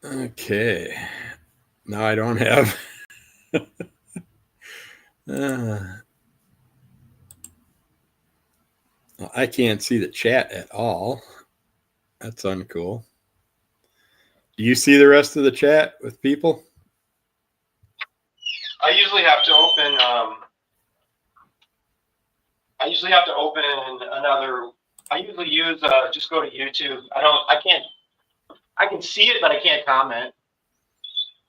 Okay. Now I don't have. uh, I can't see the chat at all. That's uncool. Do you see the rest of the chat with people? I usually have to open. Another. I usually use just go to YouTube. I can't. I can see it, but I can't comment.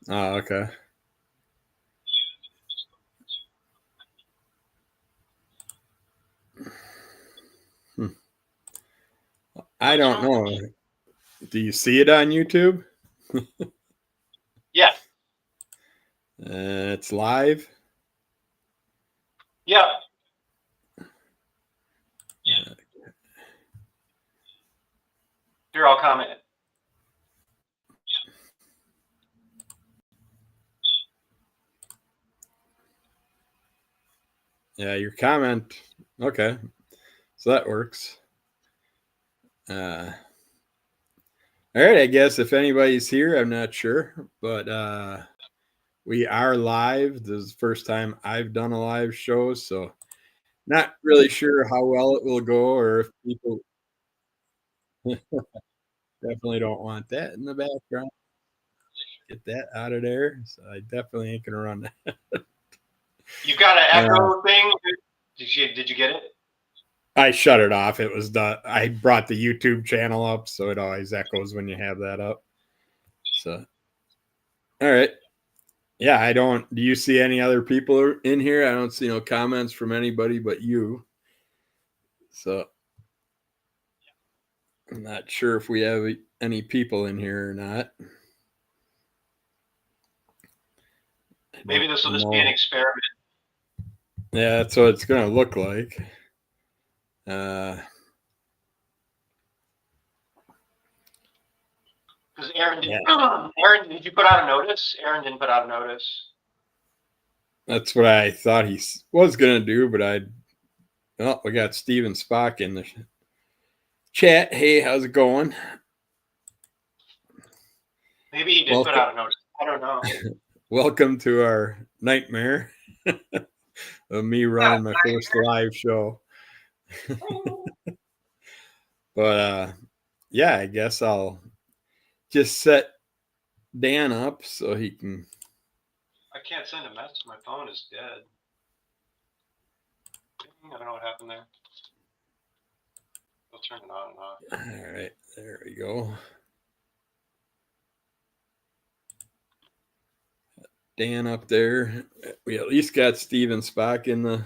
Oh, okay. I don't know. Do you see it on YouTube? Yeah. It's live. Yeah. Here, I'll comment. Yeah, your comment. Okay. So that works. All right, I guess if anybody's here, I'm not sure, but we are live. This is the first time I've done a live show, so not really sure how well it will go or if people definitely don't want that in the background. Get that out of there. So I definitely ain't gonna run that. You've got an echo thing. Did you get it? I shut it off. It was done. I brought the YouTube channel up, so it always echoes when you have that up. So, all right. Yeah, I don't. Do you see any other people in here? I don't see no comments from anybody but you. So, I'm not sure if we have any people in here or not. Maybe this will just be an experiment. Yeah, that's what it's going to look like. Because Aaron did you put out a notice? Aaron didn't put out a notice. That's what I thought he was going to do, but we got Steven Spock in the chat. Hey, how's it going? Maybe he did put out a notice. I don't know. Welcome to our nightmare of me running my first live show. But yeah, I guess I'll just set Dan up so he can. I can't send a message. My phone is dead. I don't know what happened there. I'll turn it on and off. All right, there we go. Dan up there. We at least got Steven Spock in the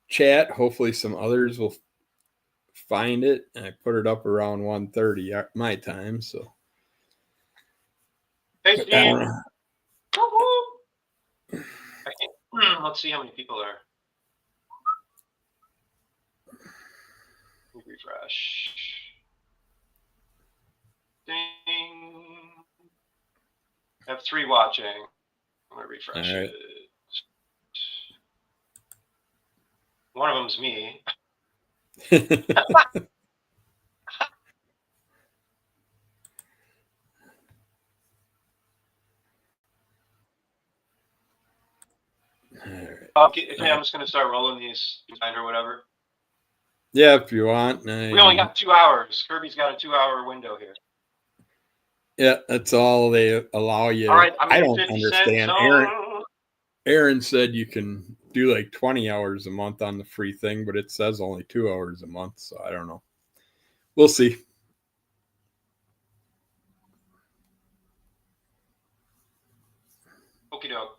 chat. Hopefully some others will find it. I put it up around 1:30 my time, so. Hey, Steve. Let's see how many people are. Refresh. Ding. I have 3 watching. I'm going to refresh it. One of them's me. Okay, I'm just going to start rolling these or whatever. Yeah, if you want. We only got 2 hours. Kirby's got a 2-hour window here. Yeah, that's all they allow you. All right, I don't understand. Aaron said you can do like 20 hours a month on the free thing, but it says only 2 hours a month, so I don't know. We'll see. Okie doke.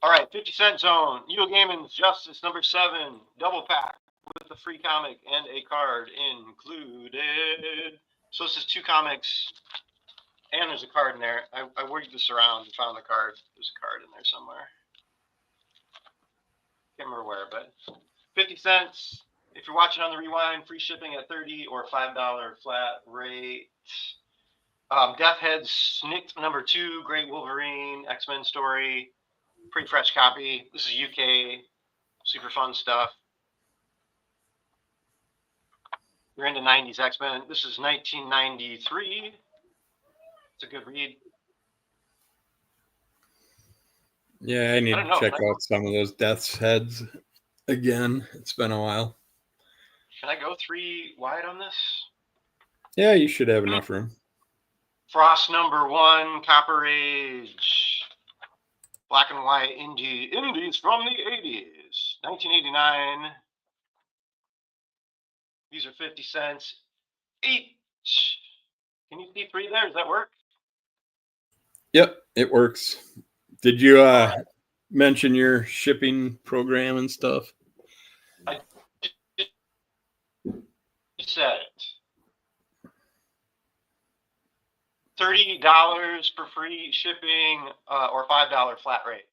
All right, 50-cent zone. Eagle Gaming's Justice number 7 double pack with a free comic and a card included. So this is 2 comics, and there's a card in there. I worked this around and found the card. There's a card in there somewhere. Can't remember where, but 50 cents. If you're watching on the Rewind, free shipping at $30 or $5 flat rate. Death Head Snicked number 2, Great Wolverine, X-Men story. Pretty fresh copy. This is UK. Super fun stuff. you're into 90s X-Men. This is 1993. It's a good read. Yeah, I need I to don't know. check out some of those Death's Heads again. It's been a while. Can I go 3 wide on this? Yeah, you should have enough room. Frost #1, Copper Age. Black and white indies from the 80s. 1989. These are 50 cents each. Can you see 3 there? Does that work? Yep, it works. Did you mention your shipping program and stuff? I just said it. $30 for free shipping or $5 flat rate.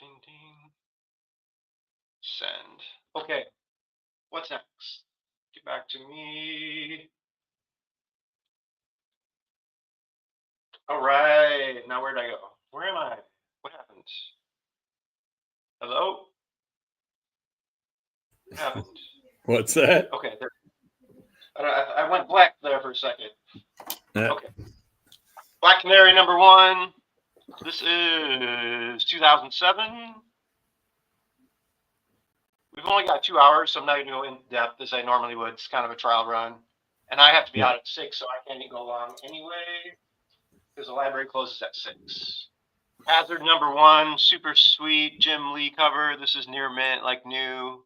Ding, ding. Send. Okay. What's next? Get back to me. All right. Now where did I go? Where am I? What happened? Hello? What happened? What's that? Okay. There. I went black there for a second. Okay. Black Canary #1. This is 2007. We've only got 2 hours, so I'm not going to go in depth as I normally would. It's kind of a trial run. And I have to be out at 6, so I can't go long anyway, because the library closes at 6. Hazard #1, super sweet Jim Lee cover. This is near mint, like new.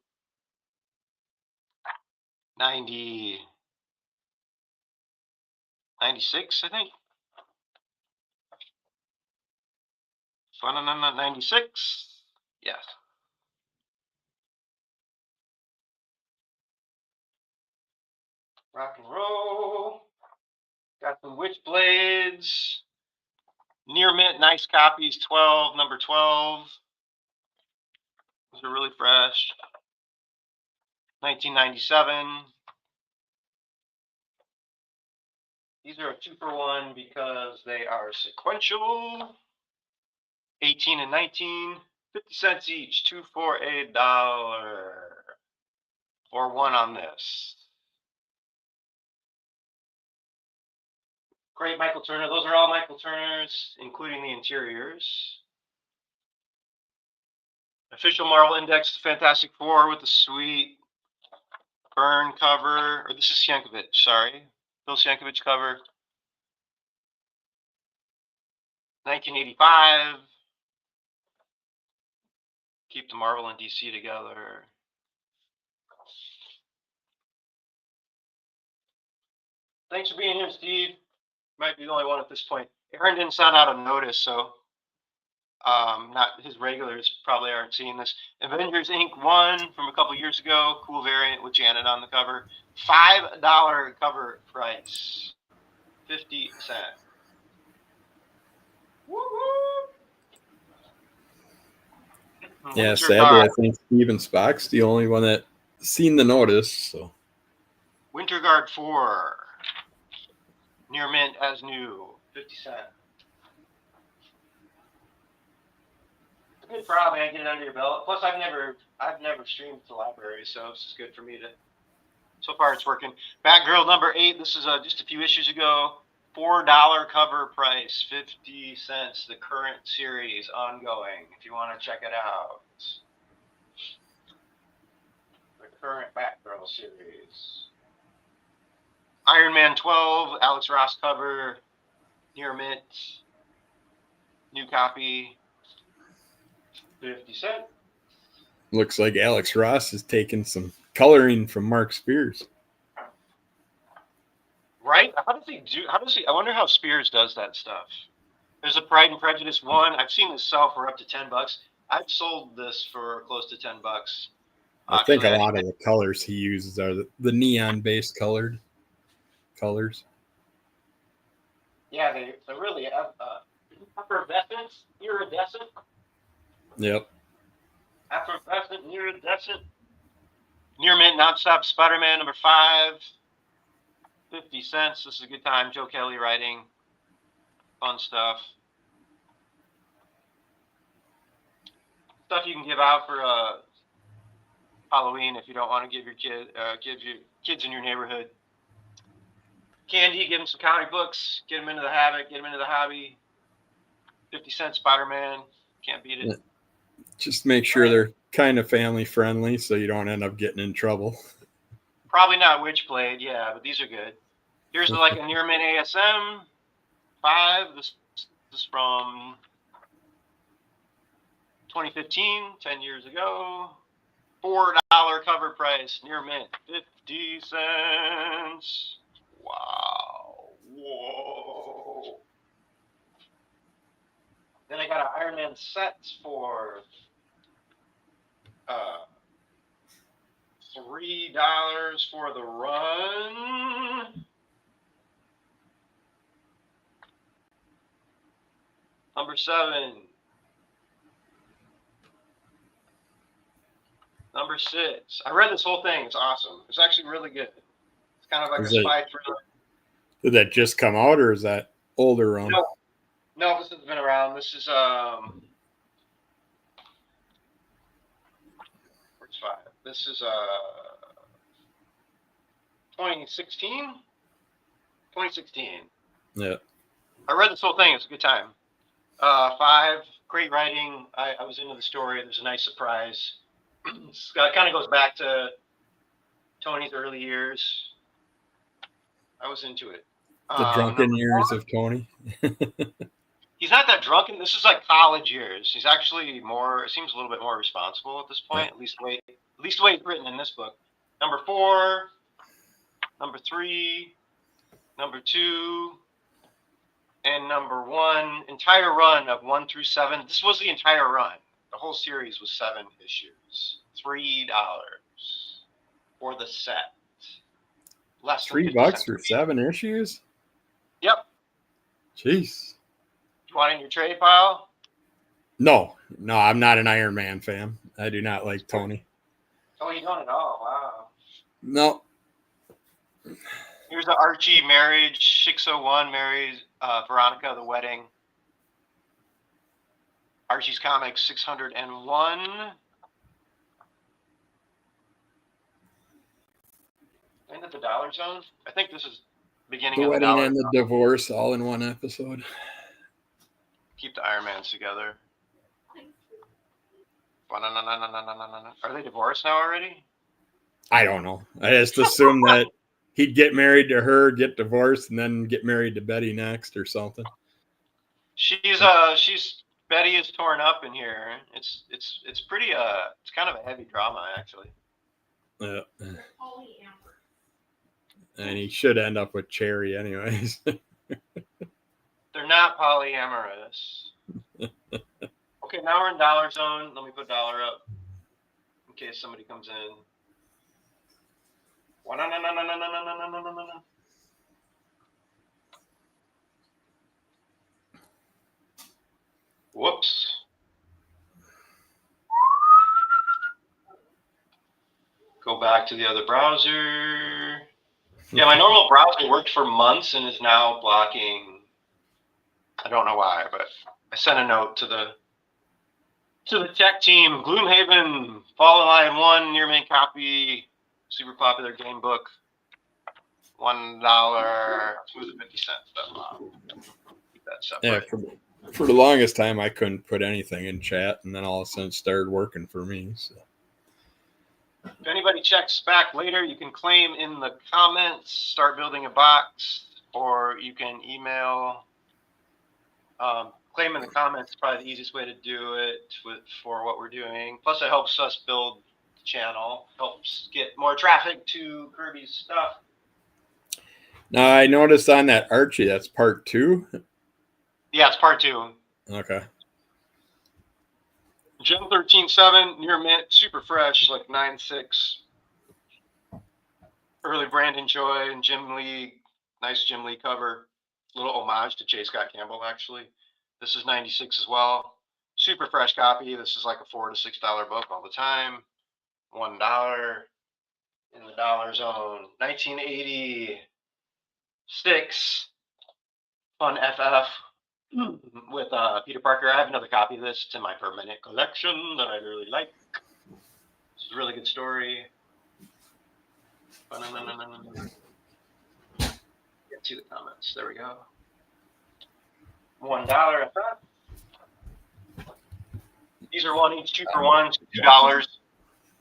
96, I think. 96. Yes. Rock and roll. Got some Witchblades. Near mint, nice copies. 12, #12. Those are really fresh. 1997. These are a 2-for-1 because they are sequential. 18 and 19, 50 cents each. 2 for $1 or 1 on this. Great Michael Turner. Those are all Michael Turners, including the interiors. Official Marvel Index to Fantastic Four with the sweet Byrne cover. Or this is Sienkiewicz, sorry. Bill Sienkiewicz cover. 1985. Keep the Marvel and DC together. Thanks for being here, Steve. Might be the only one at this point. Aaron didn't send out a notice, so not his regulars probably aren't seeing this. Avengers Inc. 1 from a couple years ago. Cool variant with Janet on the cover. $5 cover price. 50 cents. Woo-hoo! Yeah, Winter sadly, Guard. I think Steven Spock's the only one that seen the notice. So Winter Guard 4. Near mint as new. 50 cents. It's a good problem, man. Get it under your belt. Plus, I've never streamed to the library, so this is good for me to. So far, it's working. Batgirl #8. This is just a few issues ago. $4 cover price, 50 cents. The current series ongoing. If you want to check it out, the current Batgirl series. Iron Man 12. Alex Ross cover. Near mint. New copy. 50 cents. looks like Alex Ross is taking some coloring from Mark Spears. Right? How does he? I wonder how Spears does that stuff. There's a Pride and Prejudice 1. I've seen this sell for up to $10. I've sold this for close to $10. I think a lot of the colors he uses are the neon-based colored colors. Yeah, they really effervescent, iridescent. Yep. Effervescent, iridescent. Near mint, nonstop Spider-Man #5. 50 cents. This is a good time. Joe Kelly writing. Fun stuff. Stuff you can give out for Halloween if you don't want to give your kids in your neighborhood candy. Give them some comic books. Get them into the habit. Get them into the hobby. 50-cent Spider-Man. Can't beat it. Just make sure they're kind of family friendly so you don't end up getting in trouble. Probably not Witchblade, yeah, but these are good. Here's like a Near Mint ASM 5. This is from 2015, 10 years ago. $4 cover price, Near Mint, 50 cents. Wow. Whoa. Then I got an Iron Man set for $3 for the run. Number 7. Number 6. I read this whole thing. It's awesome. It's actually really good. It's kind of like a spy thriller. Did that just come out, or is that older run? No, this has been around. This is where's 5? This is 2016. 2016. Yeah. I read this whole thing. It's a good time. 5, great writing. I was into the story. There's a nice surprise. It kind of goes back to Tony's early years. I was into it. The drunken years of Tony. He's not that drunken. This is like college years. He's actually seems a little bit more responsible at this point, at least the way it's written in this book. Number 4, number 3, number 2, and number 1. Entire run of 1 through 7. This was the entire run. The whole series was 7 issues. $3 for the set. Less than $3 for 7 issues? Yep. Jeez. You want it in your trade pile? No, I'm not an Iron Man fan. I do not like Tony. Oh, you don't at all? Wow. No. Here's the Archie marriage. 601 marries Veronica, the wedding. Archie's Comics 601. End of the Dollar Zone. I think this is beginning the of the wedding Dollar and the Zone. divorce all in one episode. Keep the Iron Mans together. Are they divorced now already? I don't know. I just assumed that he'd get married to her, get divorced, and then get married to Betty next or something. She's Betty is torn up in here. It's pretty it's kind of a heavy drama actually. Yeah. And he should end up with Cherry anyways. They're not polyamorous. Okay, now we're in Dollar Zone. Let me put dollar up in case somebody comes in. Whoops. Go back to the other browser. Yeah, my normal browser worked for months and is now blocking. I don't know why, but I sent a note to the tech team. Gloomhaven, Fall in Line 1, Near Mint copy, super popular game book. $1, 50 cents. Keep that separate. Yeah, for the longest time, I couldn't put anything in chat, and then all of a sudden it started working for me. So. If anybody checks back later, you can claim in the comments, start building a box, or you can email. Claim in the comments is probably the easiest way to do it for what we're doing. Plus, it helps us build the channel, helps get more traffic to Kirby's stuff. Now, I noticed on that Archie, that's part 2. Yeah, it's part 2. Okay. Gen 13.7, Near Mint, super fresh, like 9.6. Early Brandon Joy and Jim Lee, nice Jim Lee cover. Little homage to J. Scott Campbell, actually. This is 96 as well. Super fresh copy. This is like a $4 to $6 book all the time. $1 in the Dollar Zone. 1986. Fun FF. With Peter Parker. I have another copy of this. It's in my permanent collection that I really like. It's a really good story. Get to the comments. There we go. $1, I thought. These are one each, 2 for $1, $2.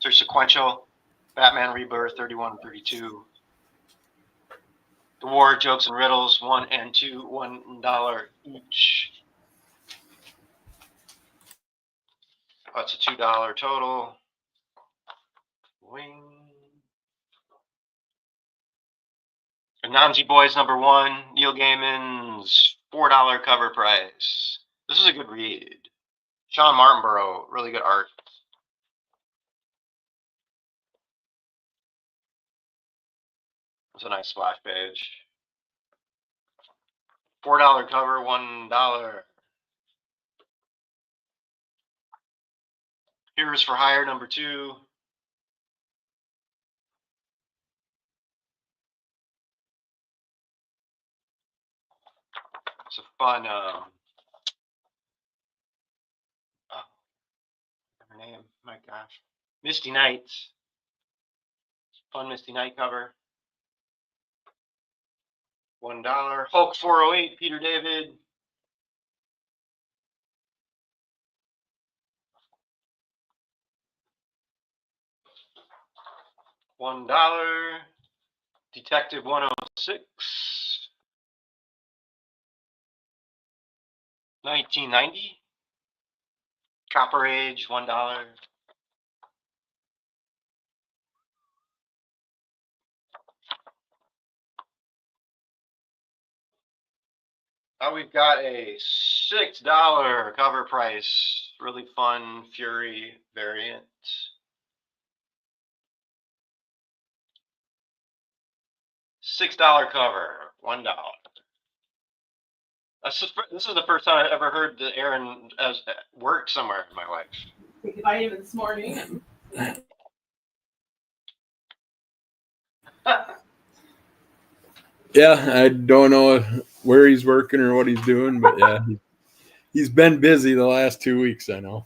They're sequential. Batman Rebirth, 31 and 32. The War, Jokes and Riddles, 1 and 2, $1 each. That's a $2 total. Wing. Anansi Boys #1, Neil Gaiman's $4 cover price. This is a good read. Sean Martinborough, really good art. It's a nice splash page. $4 cover, $1. Heroes for Hire #2. It's a fun, her name, my gosh. Misty Knights. Fun Misty Knight cover. $1. Hulk 408, Peter David. $1. Detective 106. 1990. Copper Age, $1. We've got a $6 cover price. Really fun Fury variant. $6 cover, $1. This is the first time I've ever heard that Aaron has worked somewhere in my life. I even this morning. Yeah, I don't know where he's working or what he's doing, but yeah, he's been busy the last 2 weeks, I know.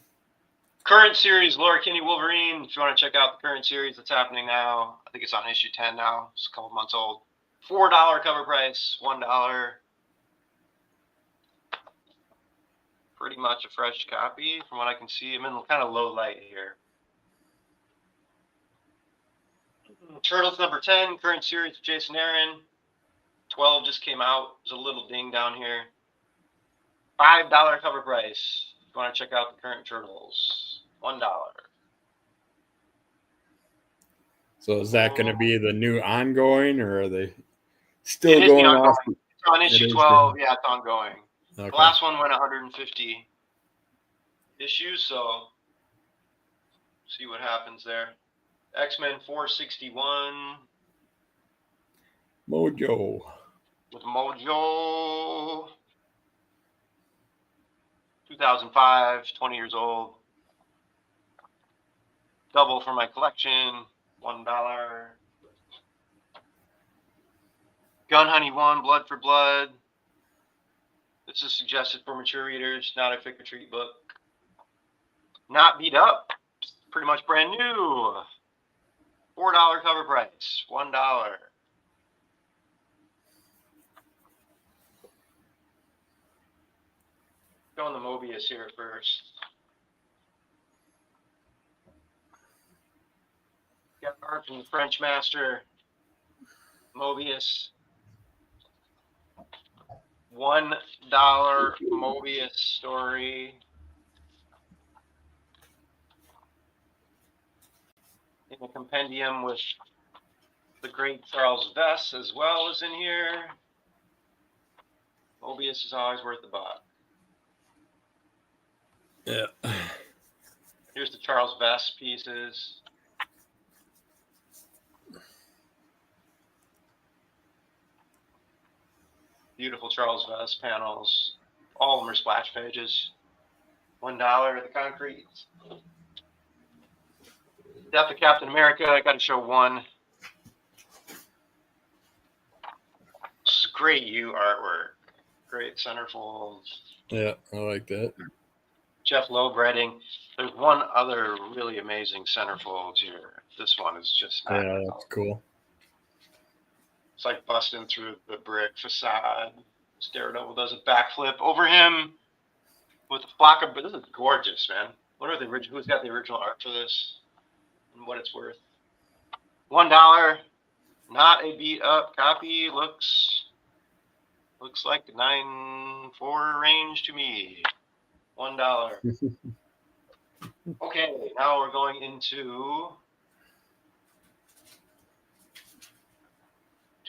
Current series, Laura Kinney Wolverine. If you want to check out the current series that's happening now, I think it's on issue 10 now. It's a couple months old. $4 cover price, $1. Pretty much a fresh copy from what I can see. I'm in kind of low light here. Turtles #10, current series of Jason Aaron. 12 just came out. There's a little ding down here. $5 cover price. If you want to check out the current Turtles, $1. So is that going to be the new ongoing, or are they still It is going the off? ongoing. It's on issue 12. Yeah, it's ongoing. Okay. The last one went 150 issues, so see what happens there. X-Men 461. Mojo. With Mojo. 2005, 20 years old. Double for my collection, $1. Gun Honey 1, Blood for Blood. This is suggested for mature readers, not a pick or treat book. Not Beat Up. Pretty much brand new. $4 cover price, $1. Going the Mobius here first. Got art from the French master, Mobius. $1 Mobius story. In a compendium with the great Charles Vess as well as in here. Mobius is always worth the buck. Yeah. Here's the Charles Vess pieces. Beautiful Charles Vess panels. All of them are splash pages. $1 the concrete. Death of Captain America. I got to show one. This is great artwork. Great centerfolds. Yeah, I like that. Jeff Loeb writing. There's one other really amazing centerfold here. This one is just not. Yeah, that's cool. It's like busting through the brick facade. Daredevil does a backflip over him with a flock of. But this is gorgeous, man. What are the original? Who's got the original art for this? And what it's worth? $1. Not a beat up copy. Looks like the 9.4 range to me. $1. Okay, now we're going into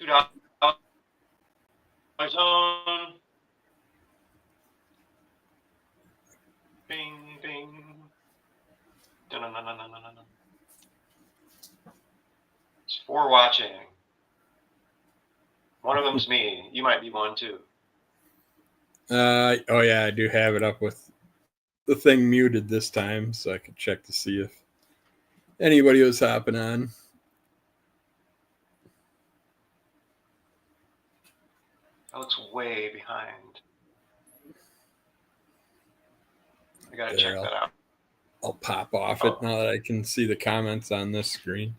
$2 zone. Bing, bing. No. It's for watching. One of them's me. You might be one too. Oh yeah, I do have it up with the thing muted this time, so I could check to see if anybody was hopping on. That looks way behind. I gotta check that out. I'll pop off it now that I can see the comments on this screen.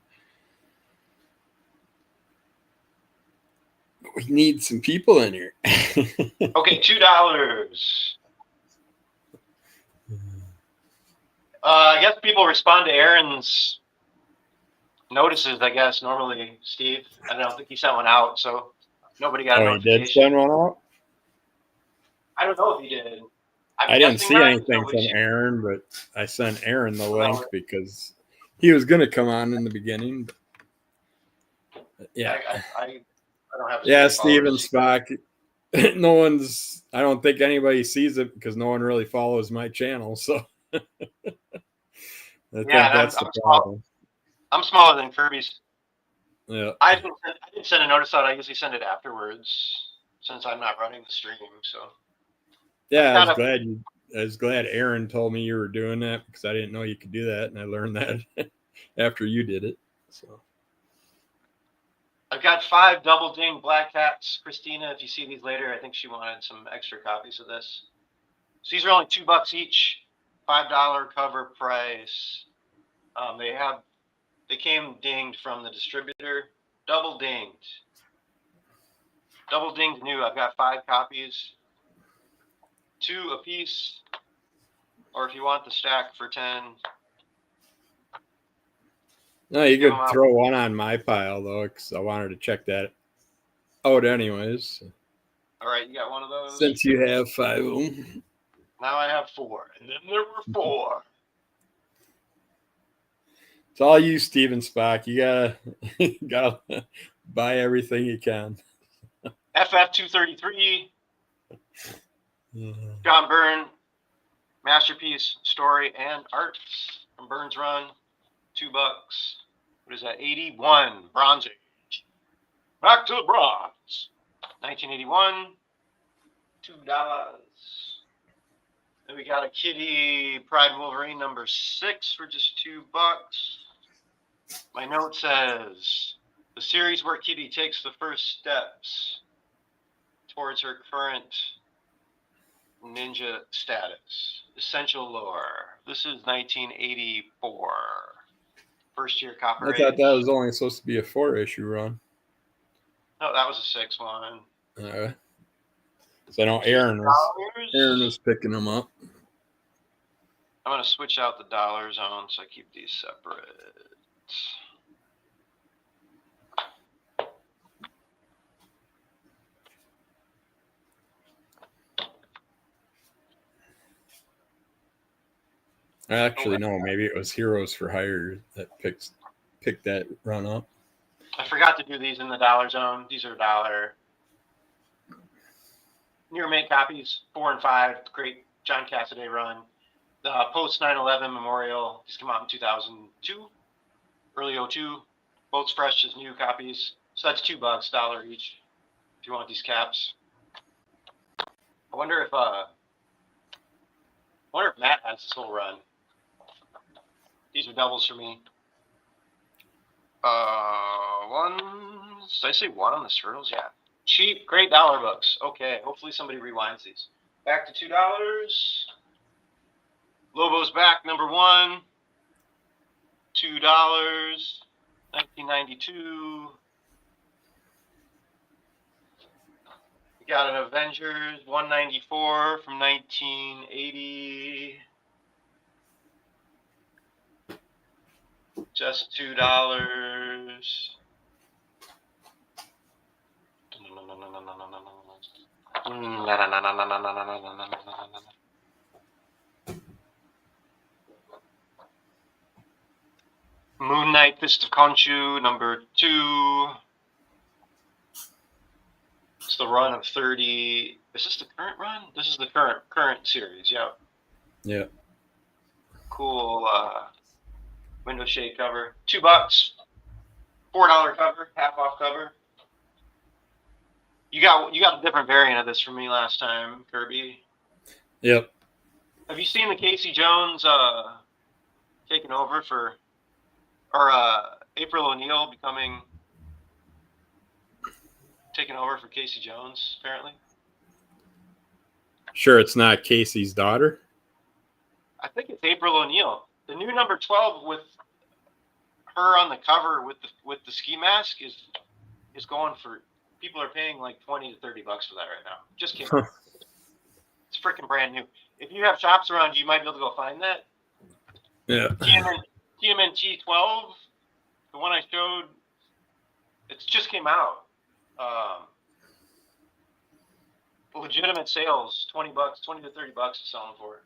We need some people in here. Okay, $2. I guess people respond to Aaron's notices, I guess, normally, Steve. I don't think he sent one out, so nobody got a notification. He did send one out? I don't know if he did. I didn't see anything from Aaron, but I sent Aaron the link because he was going to come on in the beginning. But yeah. I don't have. Yeah, Steven Spock. No one's. I don't think anybody sees it because no one really follows my channel. So I think that's the problem. I'm smaller than Kirby's. Yeah. I didn't send a notice out. I usually send it afterwards since I'm not running the stream. So. Yeah, I was glad Aaron told me you were doing that because I didn't know you could do that, and I learned that after you did it. So I've got 5 double ding black cats. Christina, if you see these later, I think she wanted some extra copies of this. So these are only $2 each, $5 cover price. They came dinged from the distributor, double dinged new. I've got 5 copies. 2 a piece, or if you want the stack for 10. No, you could throw one on my pile though, because I wanted to check that out anyways. All right, you got one of those. Since you have 5 of them. Now I have 4, and then there were 4. It's all you, Steven Spock. You gotta buy everything you can. FF233. John Byrne, masterpiece, story, and art from Byrne's run. $2. What is that? 81. Bronze Age. Back to the bronze. 1981. $2. Then we got a Kitty Pride Wolverine number 6 for just $2. My note says the series where Kitty takes the first steps towards her current ninja status. Essential lore. This is 1984. First year copyright. I thought that was only supposed to be a 4-issue run. No, that was a 6 one. All right. So I know Aaron was picking them up. I'm going to switch out the dollar zone so I keep these separate. Actually, no, maybe it was Heroes for Hire that picked that run up. I forgot to do these in the dollar zone. These are $1. Near Mate copies, 4 and 5. Great John Cassaday run. The post 9/11 Memorial. These come out in 2002, early 02. Both fresh as new copies. So that's $2, $1 each. If you want these caps. I wonder if Matt has this whole run. These are doubles for me. One. Did I say 1 on the turtles? Yeah. Cheap, great dollar books. Okay, hopefully somebody rewinds these. Back to $2. Lobo's Back, number 1, $2, 1992. We got an Avengers, 194 from 1980. Just $2. Moon Knight, Fist of Khonshu, number 2. It's the run of 30. Is this the current run? This is the current series. Yeah. Yeah. Cool window shade cover. $2. $4 cover, half off cover. You got a different variant of this from me last time, Kirby. Yep. Have you seen the Casey Jones taking over for, or April O'Neil taking over for Casey Jones, apparently? Sure, it's not Casey's daughter. I think it's April O'Neil. The new number 12 with her on the cover with the ski mask is going for, people are paying like $20 to $30 for that right now. Just kidding. It's freaking brand new. If you have shops around you, might be able to go find that. Yeah. TMNT 12, the one I showed, it just came out. Legitimate sales, $20, $20 to $30 is selling for it.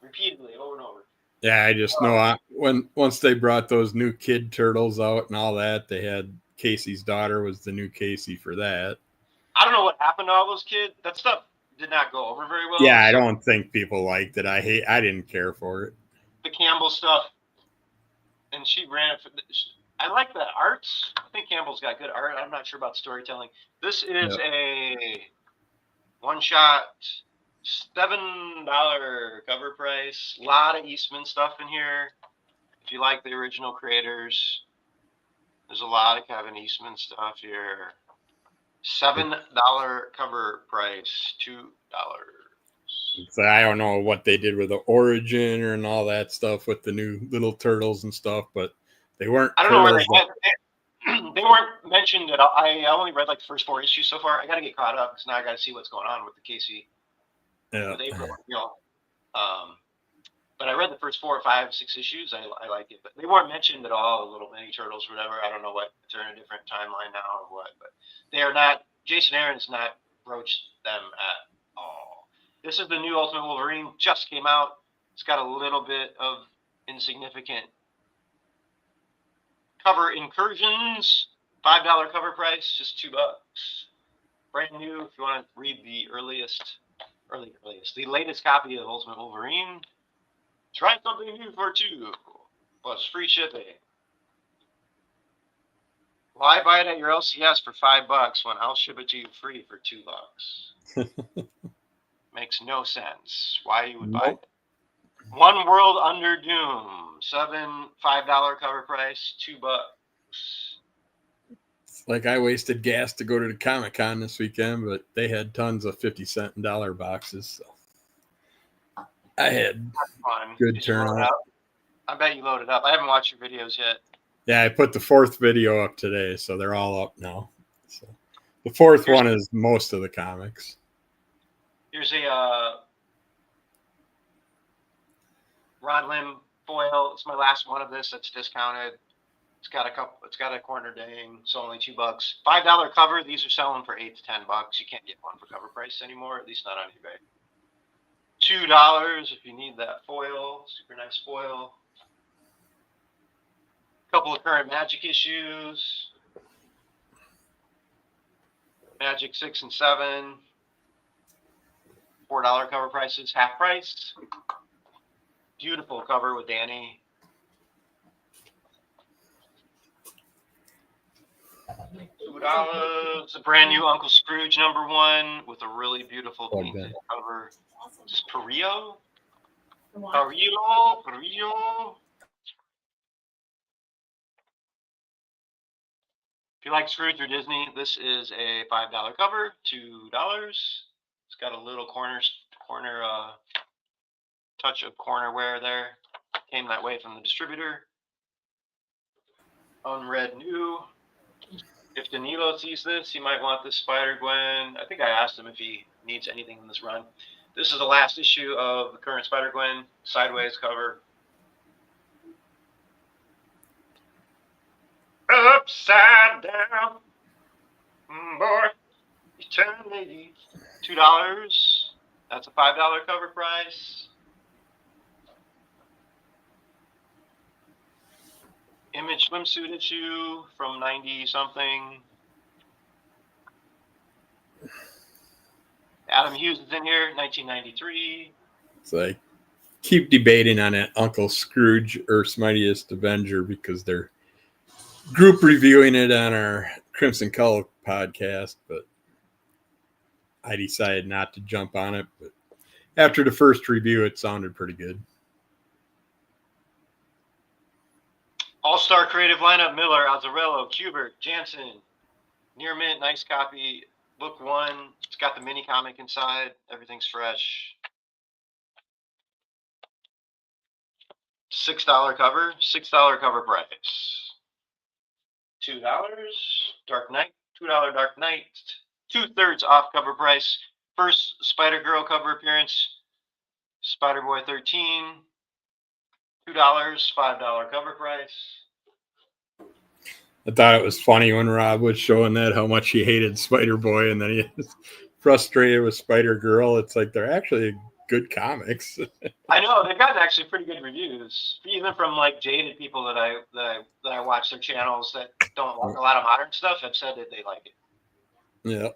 Repeatedly, over and over. Yeah, I just know once they brought those new kid turtles out and all that, they had Casey's daughter was the new Casey for that. I don't know what happened to all those kids. That stuff did not go over very well. Yeah, I don't think people liked it. I didn't care for it. The Campbell stuff, and she ran it. I like the arts. I think Campbell's got good art. I'm not sure about storytelling. This is a one-shot, $7 cover price. A lot of Eastman stuff in here. If you like the original creators, there's a lot of Kevin Eastman stuff here. $7 cover price, $2. So I don't know what they did with the origin and all that stuff with the new little turtles and stuff, but they weren't. I don't know where they weren't mentioned at all. I only read like the first 4 issues so far. I got to get caught up because now I got to see what's going on with the Casey. Yeah. With April, but I read the first 4 or 5, 6 issues. I like it, but they weren't mentioned at all. The little mini turtles, whatever. I don't know what. They're in a different timeline now or what, but they are not. Jason Aaron's not broached them at all. This is the new Ultimate Wolverine. Just came out. It's got a little bit of insignificant cover incursions. $5 cover price, just $2. Brand new. If you want to read the the latest copy of Ultimate Wolverine, try something new for $2 plus free shipping. Why buy it at your LCS for $5 when I'll ship it to you free for $2? Makes no sense. Why you would buy it? One World Under Doom, $5 cover price, $2. Like I wasted gas to go to the Comic-Con this weekend, but they had tons of 50-cent and dollar boxes. So I had good turnout. I bet you loaded up. I haven't watched your videos yet. Yeah, I put the 4th video up today, so they're all up now. So the 4th one is most of the comics. Here's a Rod Lim foil. It's my last one of this. That's discounted. It's got a corner dang, so only $2. $5 cover. These are selling for $8 to $10. You can't get one for cover price anymore, at least not on eBay. $2 if you need that foil. Super nice foil. Couple of current Magic issues. Magic 6 and 7. $4 cover prices, half price. Beautiful cover with Danny. $2. A brand new Uncle Scrooge #1 with a really beautiful painted cover. Awesome. Just Perillo. If you like Scrooge or Disney, this is a $5 cover, $2. It's got a little corner touch of corner wear there. Came that way from the distributor. Unread new. If Danilo sees this, he might want this Spider-Gwen. I think I asked him if he needs anything in this run. This is the last issue of the current Spider-Gwen sideways cover. Upside down, boy, eternity. $2. That's a $5 cover price. Image swimsuit issue from 90 something. Adam Hughes is in here, 1993. It's like keep debating on that Uncle Scrooge, Earth's Mightiest Avenger, because they're group reviewing it on our Crimson Color podcast, but I decided not to jump on it. But after the first review, it sounded pretty good. All-Star Creative Lineup: Miller, Azzarello, Kubert, Jansen. Near mint, nice copy. Book 1. It's got the mini comic inside. Everything's fresh. $6 cover. $6 cover price. $2. Dark Knight. $2 Dark Knight. 2/3 off cover price. First Spider-Girl cover appearance. Spider-Boy 13. $2. $5 cover price. I thought it was funny when Rob was showing that how much he hated Spider-Boy, and then he was frustrated with Spider-Girl. It's like they're actually good comics. I know they've gotten actually pretty good reviews, even from like jaded people that I watch their channels that don't like a lot of modern stuff have said that they like it. Yeah.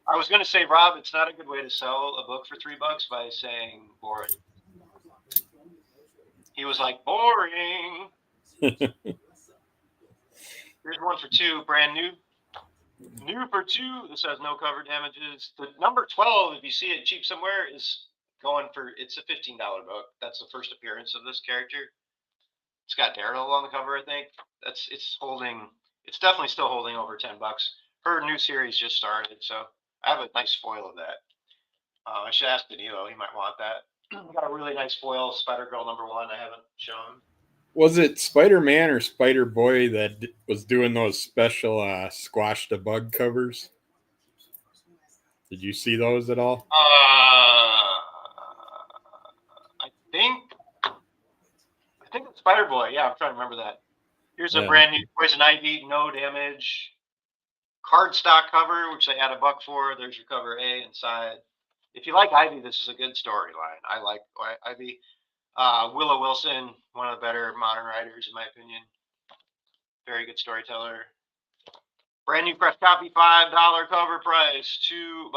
I was gonna say, Rob, it's not a good way to sell a book for $3 by saying boring. He was like, boring. Here's one for $2, brand new. New for $2. This has no cover damages. The number 12, if you see it cheap somewhere, is going for, it's a $15 book. That's the first appearance of this character. It's got Daredevil on the cover, I think. It's definitely still holding over $10. Her new series just started, so I have a nice foil of that. I should ask Danilo, he might want that. Got a really nice foil, Spider-Girl number 1, I haven't shown. Was it Spider-Man or Spider-Boy that was doing those special Squash the Bug covers? Did you see those at all? I think it's Spider-Boy. Yeah, I'm trying to remember that. Here's a brand new Poison Ivy, no damage. Cardstock cover, which they had $1 for. There's your cover A inside. If you like Ivy, this is a good storyline. I like Ivy. Willow Wilson, one of the better modern writers, in my opinion. Very good storyteller. Brand new fresh copy, $5 cover price, $2.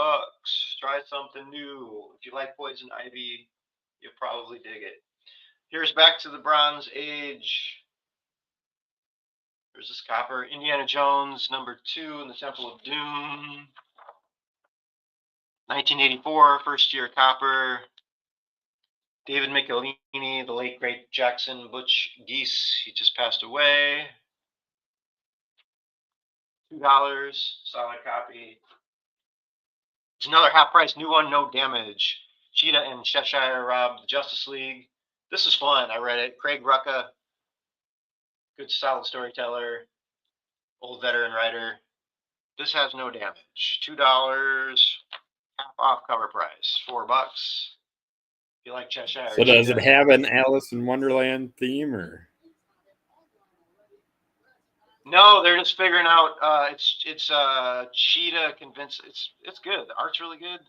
Try something new. If you like Poison Ivy, you'll probably dig it. Here's Back to the Bronze Age. There's this copper. Indiana Jones, number 2 in the Temple of Doom. 1984, first year copper. David Michelini, the late great Jackson Butch Geese. He just passed away. $2, solid copy. It's another half price new one, no damage. Cheetah and Cheshire Rob, the Justice League. This is fun. I read it. Craig Rucka, good solid storyteller, old veteran writer. This has no damage. $2, half off cover price, $4. If you like Cheshire. So does it have an Alice in Wonderland theme, or? No, they're just figuring out. It's Cheetah convinced. It's good. The art's really good.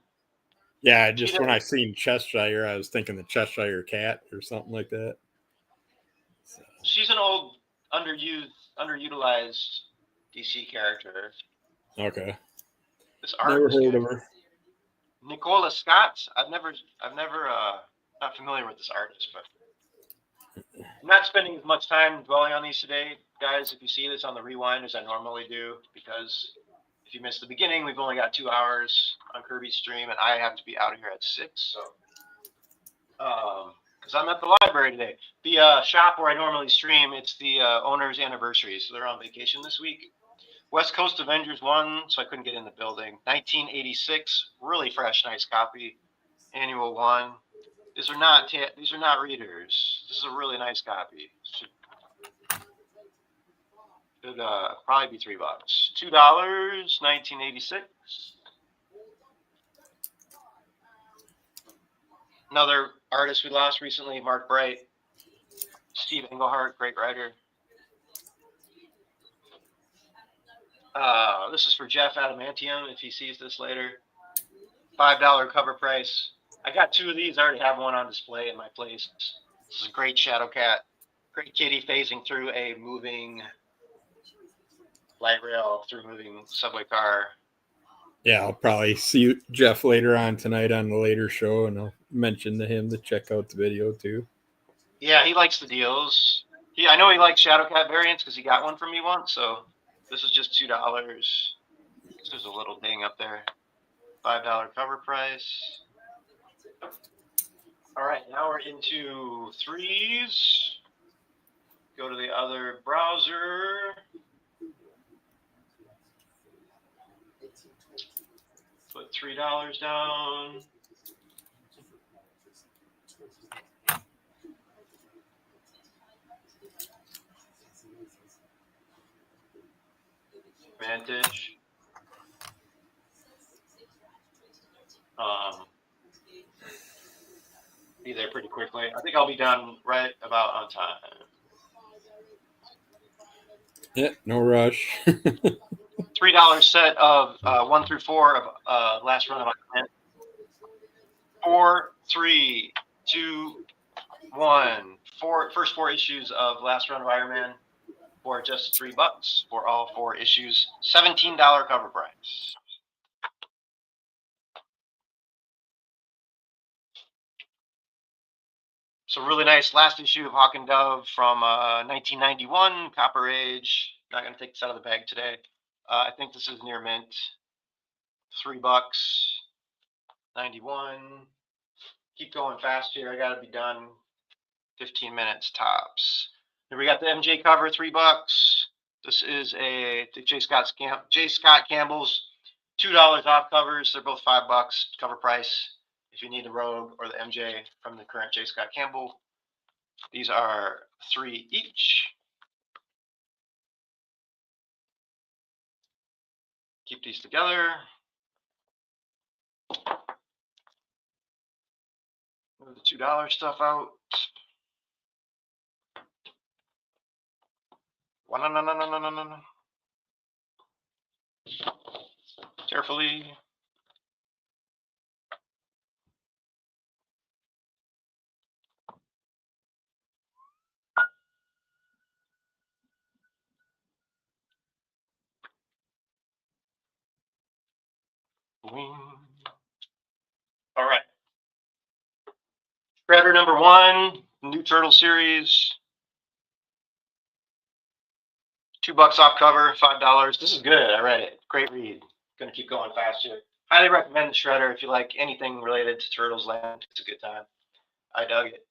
Yeah, just Cheetah. When I seen Cheshire, I was thinking the Cheshire Cat or something like that. So. She's an old, underutilized DC character. Okay. This art never heard of her. Nicola Scott. I've never not familiar with this artist, but I'm not spending as much time dwelling on these today, guys. If you see this on the rewind as I normally do, because if you missed the beginning, we've only got 2 hours on Kirby's stream, and I have to be out of here at 6. So, because I'm at the library today, the shop where I normally stream, it's the owner's anniversary, so they're on vacation this week. West Coast Avengers 1, so I couldn't get in the building. 1986, really fresh, nice copy. Annual 1. These are not readers. This is a really nice copy. Should probably be $3. $2, 1986. Another artist we lost recently, Mark Bright. Steve Englehart, great writer. This is for Jeff Adamantium, if he sees this later. $5 cover price. I got 2 of these. I already have one on display in my place. This is a great Shadow Cat. Great kitty phasing through a moving light rail, through a moving subway car. Yeah, I'll probably see Jeff later on tonight on the later show, and I'll mention to him to check out the video too. Yeah, he likes the deals. I know he likes Shadow Cat variants because he got one from me once. So this is just $2. There's a little ding up there. $5 cover price. All right, now we're into 3s. Go to the other browser. Put $3 down. Vantage. Be there pretty quickly. I think I'll be done right about on time. Yeah, no rush. $3 set of 1 through 4 of last run of Iron Man. 4, 3, 2, 1. First 4 issues of last run of Iron Man for just $3 for all 4 issues. $17 cover price. So really nice last issue of Hawk and Dove from 1991, Copper Age. Not going to take this out of the bag today. I think this is near mint. $3, 91. Keep going fast here. I got to be done. 15 minutes tops. Here we got the MJ cover, $3. This is a J. Scott Campbell's $2 off covers. They're both $5 cover price. If you need the Rogue or the MJ from the current J. Scott Campbell, these are $3 each. Keep these together. Move the $2 stuff out. No. Carefully. All right. Shredder number 1, new Turtle series. $2 off cover, $5. This is good. I read it. Great read. Gonna keep going fast here. Highly recommend Shredder if you like anything related to Turtles Land. It's a good time. I dug it.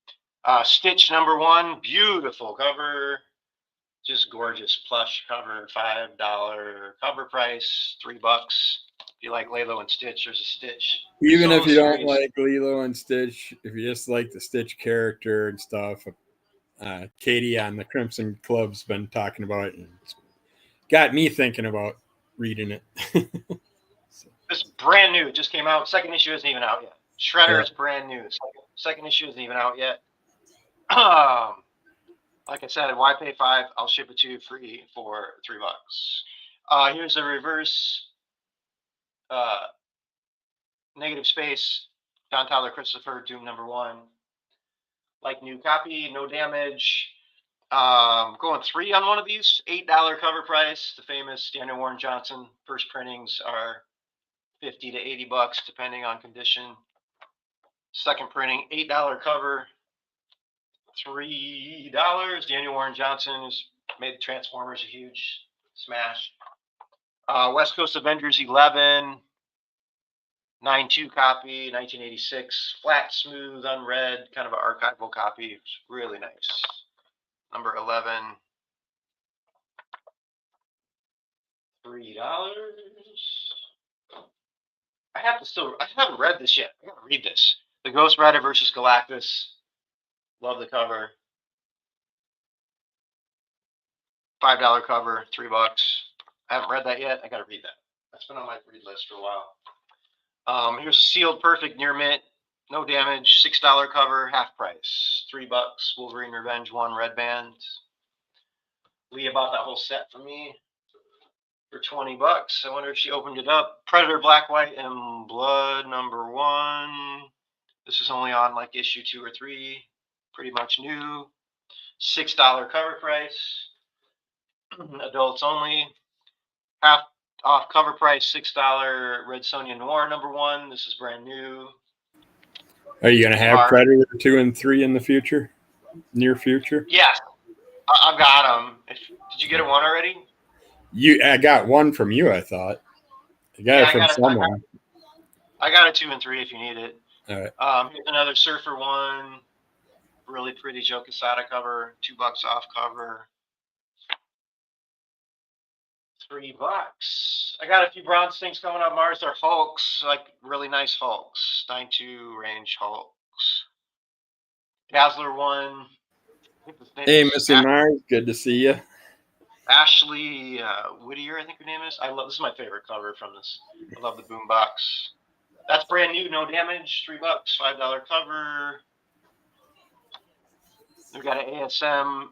Stitch number 1, beautiful cover. Just gorgeous plush cover, $5 cover price, $3. If you like Lilo and Stitch, there's a Stitch. Even Solo if you don't series. like Lilo and Stitch, if you just like the Stitch character and stuff, Katie on the Crimson Club's been talking about it and it's got me thinking about reading it. This is brand new. It just came out. Second issue isn't even out yet. Shredder is brand new. Second issue isn't even out yet. Like I said, why pay $5? I'll ship it to you free for $3. Here's a reverse negative space. Don Tyler Christopher, Doom number 1. Like new copy, no damage. Going 3 on one of these. $8 cover price. The famous Daniel Warren Johnson first printings are $50 to $80 depending on condition. Second printing, $8 cover. $3. Daniel Warren Johnson has made Transformers a huge smash. West Coast Avengers 11, 9.2 copy, 1986. Flat, smooth, unread, kind of an archival copy. It's really nice. Number 11. $3. I haven't read this yet. I gotta read this. The Ghost Rider versus Galactus. Love the cover. $5 cover, $3. I haven't read that yet. I got to read that. That's been on my read list for a while. Here's a sealed perfect near mint, no damage, $6 cover, half price, $3. Wolverine Revenge 1 red band. Leah bought that whole set for me for $20. I wonder if she opened it up. Predator Black, White, and Blood #1. This is only on like issue 2 or 3. Pretty much new. $6 cover price. Adults only. Half off cover price, $6 Red Sonja Noir #1. This is brand new. Are you gonna have Mark. Predator 2 and 3 in the future? Near future? Yes, I've got them. Did you get a one already? I got one from you, I thought. I got it from someone. I got a 2 and 3 if you need it. All right. Here's another Surfer one. Really pretty Joe Quesada cover. $2 off cover. $3. I got a few bronze things coming up. Mars are Hulks, like really nice Hulks. 9.2 range Hulks. Dazzler 1. Hey, Mr. Mars, good to see you. Ashley Whittier, I think her name is. This is my favorite cover from this. I love the boombox. That's brand new, no damage. $3, $5 cover. We got an ASM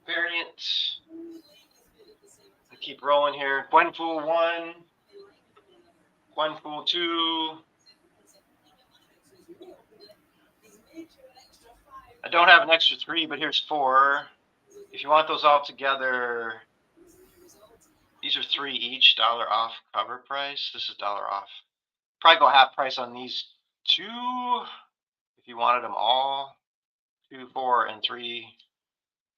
variant. I keep rolling here. Gwenpool 1. Gwenpool 2. I don't have an extra 3, but here's 4. If you want those all together, these are 3 each, $1 off cover price. This is $1 off. Probably go half price on these 2 if you wanted them all. 2, 4, and 3,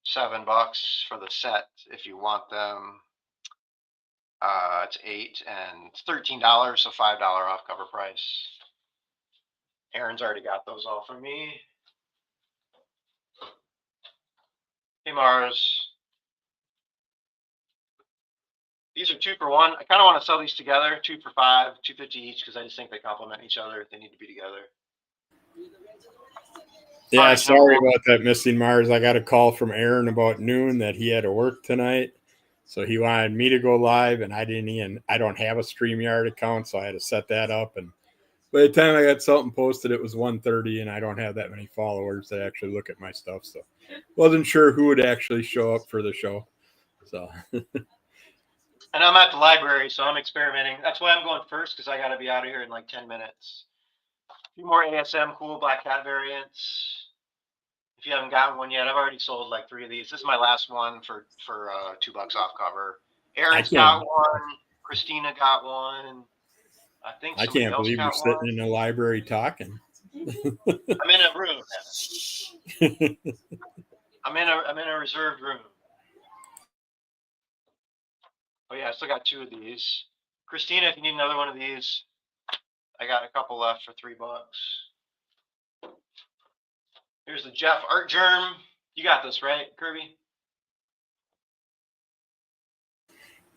$7 for the set if you want them. It's $8 and $13, so $5 off cover price. Aaron's already got those all for me. Hey Mars. These are 2 for 1. I kind of want to sell these together, 2 for $5, $2.50 each, because I just think they complement each other. They need to be together. Yeah, sorry about that, Missing Mars. I got a call from Aaron about noon that he had to work tonight. So he wanted me to go live, and I don't have a StreamYard account, so I had to set that up. And by the time I got something posted, it was 1:30, and I don't have that many followers that actually look at my stuff. So wasn't sure who would actually show up for the show. So and I'm at the library, so I'm experimenting. That's why I'm going first, because I got to be out of here in like 10 minutes. A few more ASM cool Black Cat variants. If you haven't gotten one yet, I've already sold like 3 of these. This is my last one for $2 off cover. Aaron's got one. Christina got one. I can't believe you're sitting in the library talking. I'm in a room. I'm in a reserved room. Oh yeah, I still got 2 of these. Christina, if you need another one of these, I got a couple left for $3. Here's the Jeff Art Germ. You got this, right, Kirby?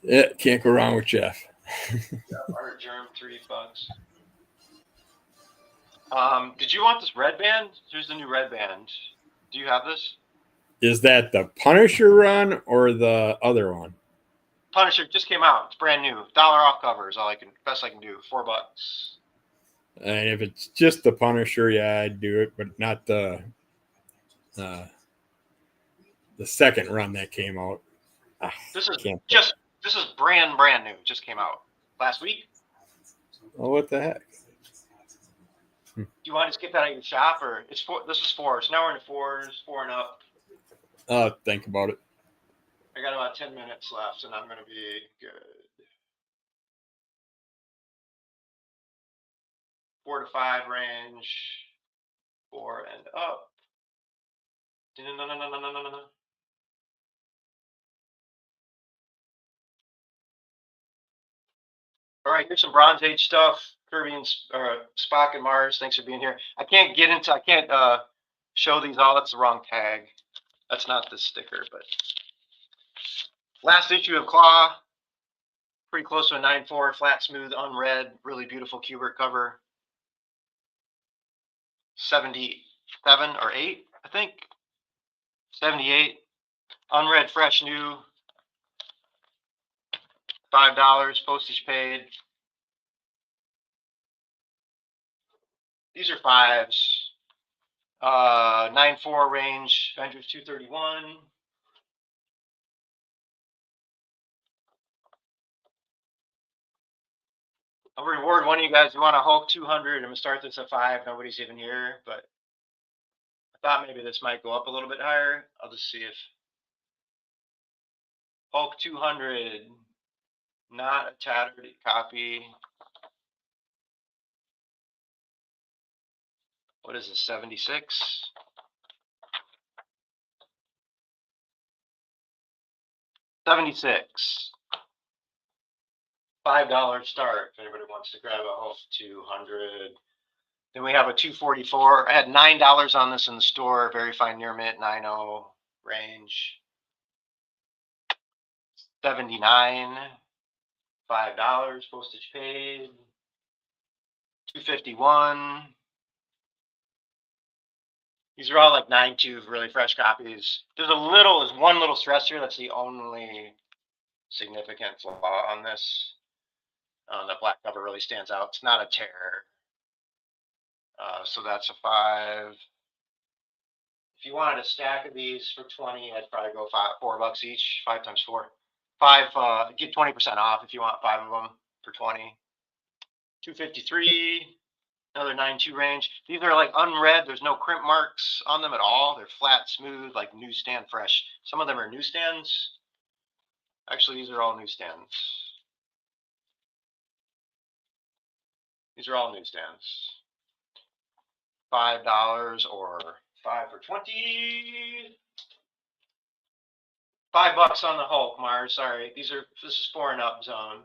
Yeah, can't go wrong with Jeff. Art Germ, $3. Did you want this red band? Here's the new red band. Do you have this? Is that the Punisher run or the other one? Punisher just came out. It's brand new. $1 off cover is best I can do. $4. And if it's just the Punisher, yeah, I'd do it, but not the second run that came out. This is brand new. It just came out last week. Oh, what the heck? Do you want to skip that at your shop, or this is 4? So now we're into 4s, 4 and up. Think about it. I got about 10 minutes left, and I'm going to be good. 4 to 5 range, 4 and up. All right, here's some Bronze Age stuff. Kirby and Spock and Mars, thanks for being here. I can't show these all. That's the wrong tag. That's not this sticker, but last issue of Claw. Pretty close to a 9.4, flat, smooth, unread, really beautiful Kubert cover. 77 or 8, I think. 78. Unread fresh new. $5, postage paid. These are 5s. 9-4 range, Avengers 231. I'll reward one of you guys who want a Hulk 200. I'm going to start this at 5. Nobody's even here, but I thought maybe this might go up a little bit higher. I'll just see if Hulk 200, not a tattered copy. What is this, 76? $76. $5 start if anybody wants to grab a Hulk 200. Then we have a 244. I had $9 on this in the store. Very fine near mint, 90 range. 79. $5 postage paid. 251. These are all like 9.2 really fresh copies. There's one little stress here. That's the only significant flaw on this. The black cover really stands out. It's not a tear. So that's a 5. If you wanted a stack of these for 20, I'd probably go $4 each. 5 times 4. 5. Get 20% off if you want 5 of them for 20. 253. Another 9.2 range. These are like unread. There's no crimp marks on them at all. They're flat, smooth, like newsstand fresh. Some of them are newsstands. Actually, these are all newsstands. These are all newsstands. $5 or 5 for 20. $5 on the Hulk, Mars. Sorry, this is 4 and up zone.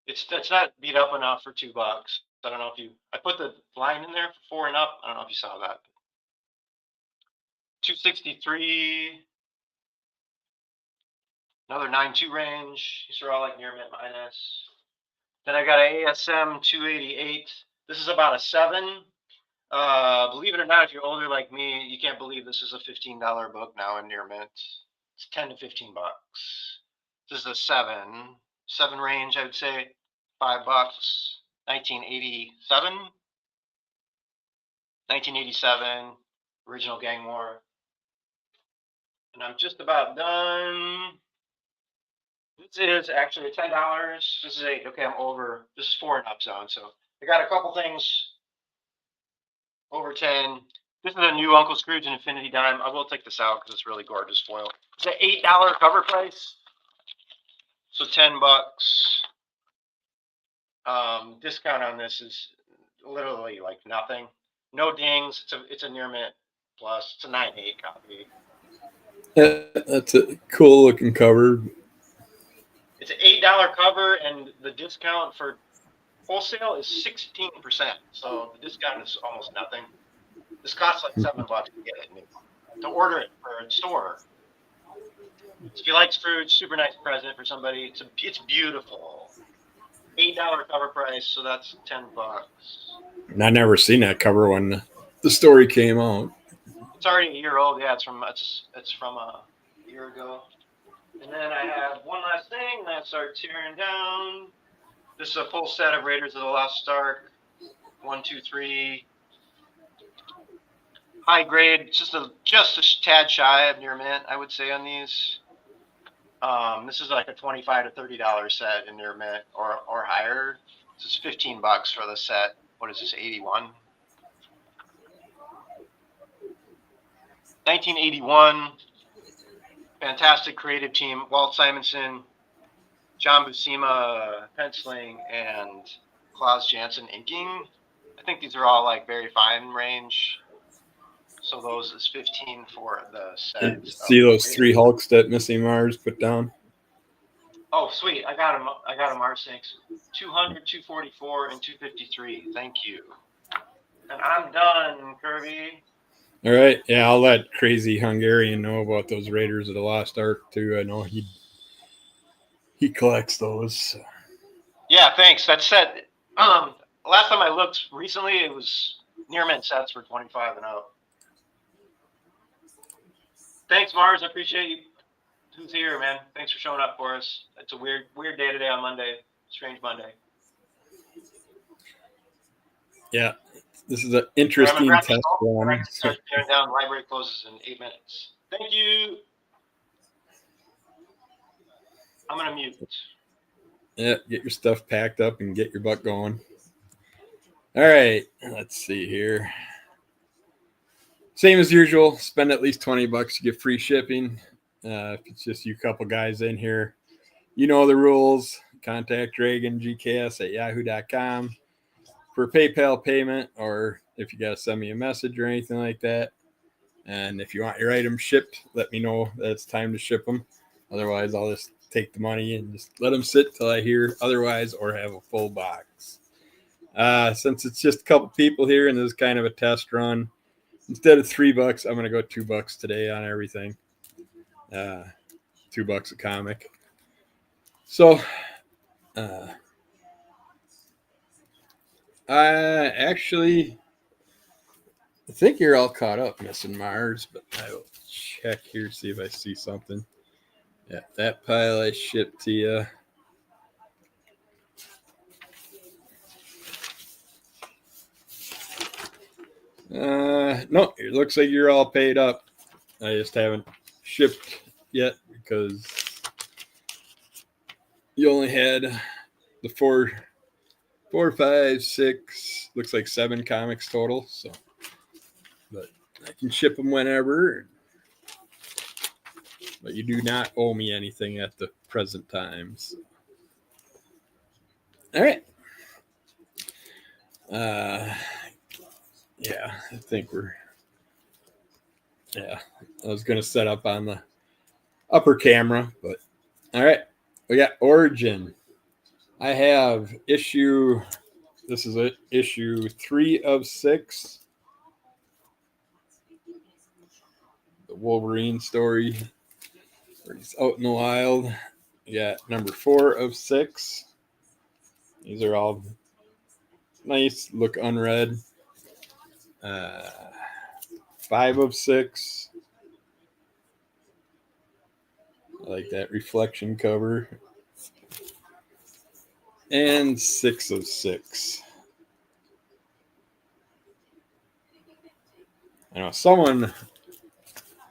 It's not beat up enough for $2. I don't know if I put the line in there for 4 and up. I don't know if you saw that. 263. Another 9.2 range. These are all like near mint minus. Then I got an ASM 288. This is about a 7. Believe it or not, if you're older like me, you can't believe this is a $15 book now in near mint. It's 10 to 15 bucks. This is a 7 range, I would say. $5. 1987. 1987. Original Gang War. And I'm just about done. This is actually $10. This is 8. Okay, I'm over. This is 4 and up zone. So I got a couple things over 10. This is a new Uncle Scrooge and Infinity Dime. I will take this out because it's really gorgeous foil. It's an $8 cover price. So $10. Discount on this is literally like nothing. No dings. It's a near mint plus. It's a 9.8 copy. Yeah, that's a cool looking cover. It's an $8 cover, and the discount for wholesale is 16%. So the discount is almost nothing. This costs like $7 to get it. To order it for a store. If you like Scrooge, super nice present for somebody. It's beautiful. $8 cover price, so that's $10. And I never seen that cover when the story came out. It's already a year old. Yeah, it's from a year ago. And then I have one last thing, and I start tearing down. This is a full set of Raiders of the Lost Ark. 1, 2, 3. High grade, just a tad shy of near mint, I would say, on these. This is like a $25 to $30 set in near mint or higher. This is $15 for the set. What is this, 81? 1981. Fantastic creative team. Walt Simonson, John Buscema penciling, and Klaus Janson inking. I think these are all like very fine range. So those is 15 for the set. See those 3 Hulks that Missy Mars put down? Oh, sweet. I got them. I got them, Marsinks. 200, 244, and 253. Thank you. And I'm done, Kirby. All right. Yeah, I'll let Crazy Hungarian know about those Raiders of the Lost Ark too. I know he collects those. So. Yeah, thanks. That said, last time I looked recently, it was near mint sets for 25 and up. Thanks, Mars. I appreciate you. Who's here, man? Thanks for showing up for us. It's a weird day today on Monday. Strange Monday. Yeah, this is an interesting test one. Start tearing down. Library closes in 8 minutes. Thank you. I'm gonna mute. Yeah, get your stuff packed up and get your butt going. All right, let's see here. Same as usual, spend at least $20 to get free shipping. If it's just you couple guys in here, you know the rules. Contact Dragon GKS at yahoo.com for PayPal payment, or if you got to send me a message or anything like that. And if you want your items shipped, let me know that it's time to ship them. Otherwise, I'll just take the money and just let them sit till I hear otherwise, or have a full box. Since it's just a couple people here and this is kind of a test run, instead of $3, I'm going to go $2 today on everything. $2 a comic. So, I think you're all caught up, Missing Mars, but I will check here, see if I see something. Yeah, that pile I shipped to you. No, it looks like you're all paid up. I just haven't shipped yet because you only had the 4, 5, 6, looks like 7 comics total. So, but I can ship them whenever. But you do not owe me anything at the present times. All right. Yeah, I think I was going to set up on the upper camera, but all right. We got Origin. I have issue 3 of 6. The Wolverine story where he's out in the wild. You got number 4 of 6. These are all nice, look unread. 5 of 6. I like that reflection cover. And 6 of 6. I know someone, I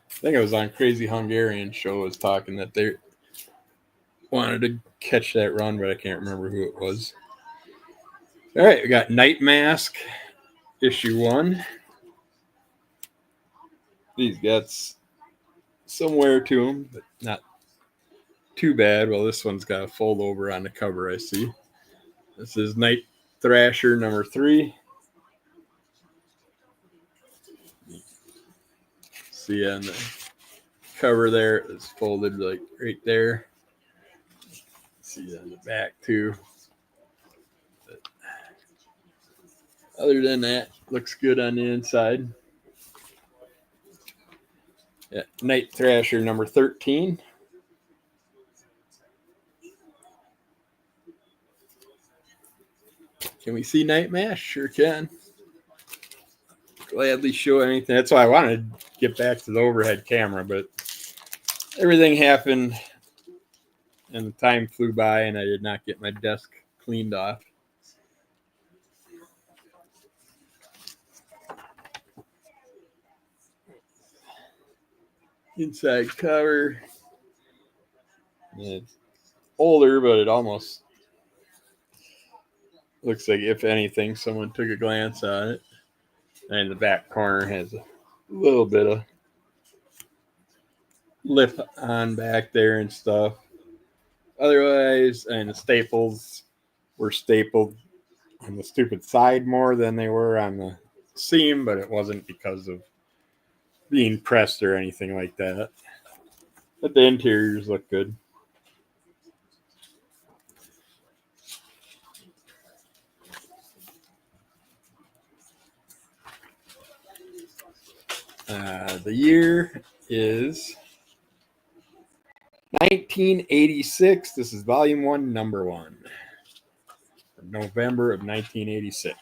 think it was on Crazy Hungarian show, was talking that they wanted to catch that run, but I can't remember who it was. All right, we got Night Mask, issue 1. These got some wear to them, but not too bad. Well, this one's got a fold over on the cover, I see. This is Night Thrasher number 3. See on the cover there, it's folded like right there. See on the back too. But other than that, looks good on the inside. Yeah, Night Thrasher number 13. Can we see Night Mask? Sure can. Gladly show anything. That's why I wanted to get back to the overhead camera, but everything happened and the time flew by and I did not get my desk cleaned off. Inside cover. It's older, but it almost looks like, if anything, someone took a glance on it. And the back corner has a little bit of lip on back there and stuff. Otherwise, and the staples were stapled on the stupid side more than they were on the seam, but it wasn't because of being pressed or anything like that. But the interiors look good. The year is 1986. This is volume 1, number 1. November of 1986.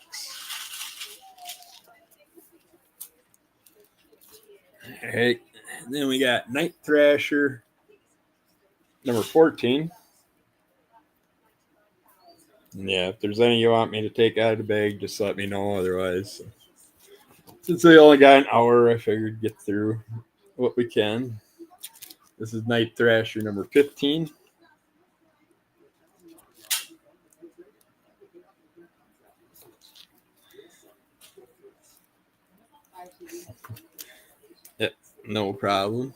All right. And then we got Night Thrasher number 14. Yeah, if there's any you want me to take out of the bag, just let me know. Otherwise, since we only got an hour, I figured get through what we can. This is Night Thrasher number 15. Yep, no problem.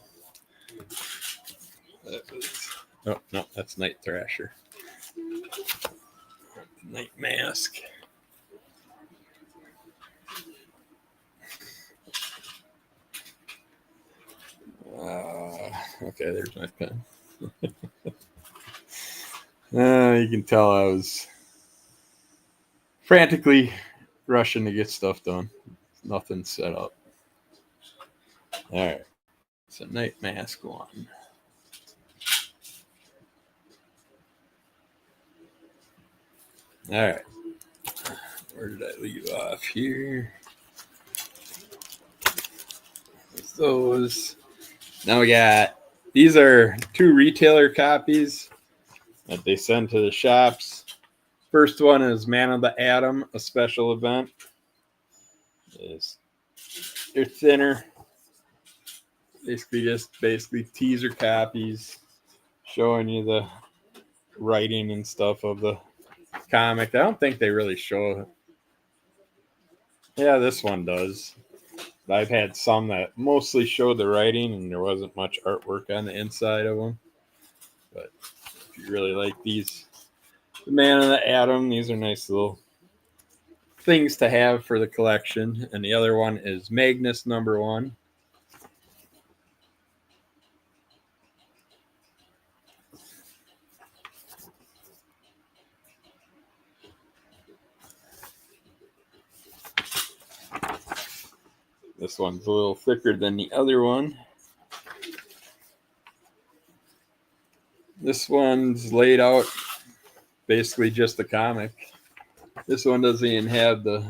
Oh, no, that's Night Thrasher. Night Mask. Okay, there's my pen. You can tell I was frantically rushing to get stuff done. Nothing set up. All right. So Night Mask 1. All right. Where did I leave off here? With those. Now we got, these are 2 retailer copies that they send to the shops. First one is Man of the Atom, a special event. They're thinner. Basically teaser copies showing you the writing and stuff of the comic. I don't think they really show it. Yeah, this one does. I've had some that mostly showed the writing and there wasn't much artwork on the inside of them. But if you really like these, the Man of the Atom, these are nice little things to have for the collection. And the other one is Magnus number 1. This one's a little thicker than the other one. This one's laid out basically just a comic. This one doesn't even have the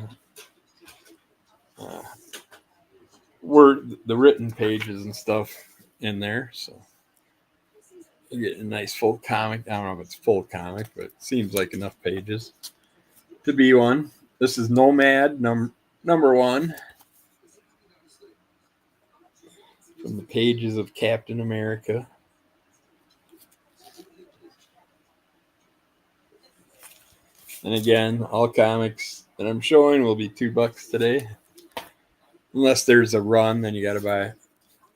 the written pages and stuff in there. So you get a nice full comic. I don't know if it's full comic, but it seems like enough pages to be one. This is Nomad number 1. From the pages of Captain America. And again, all comics that I'm showing will be $2 today. Unless there's a run, then you got to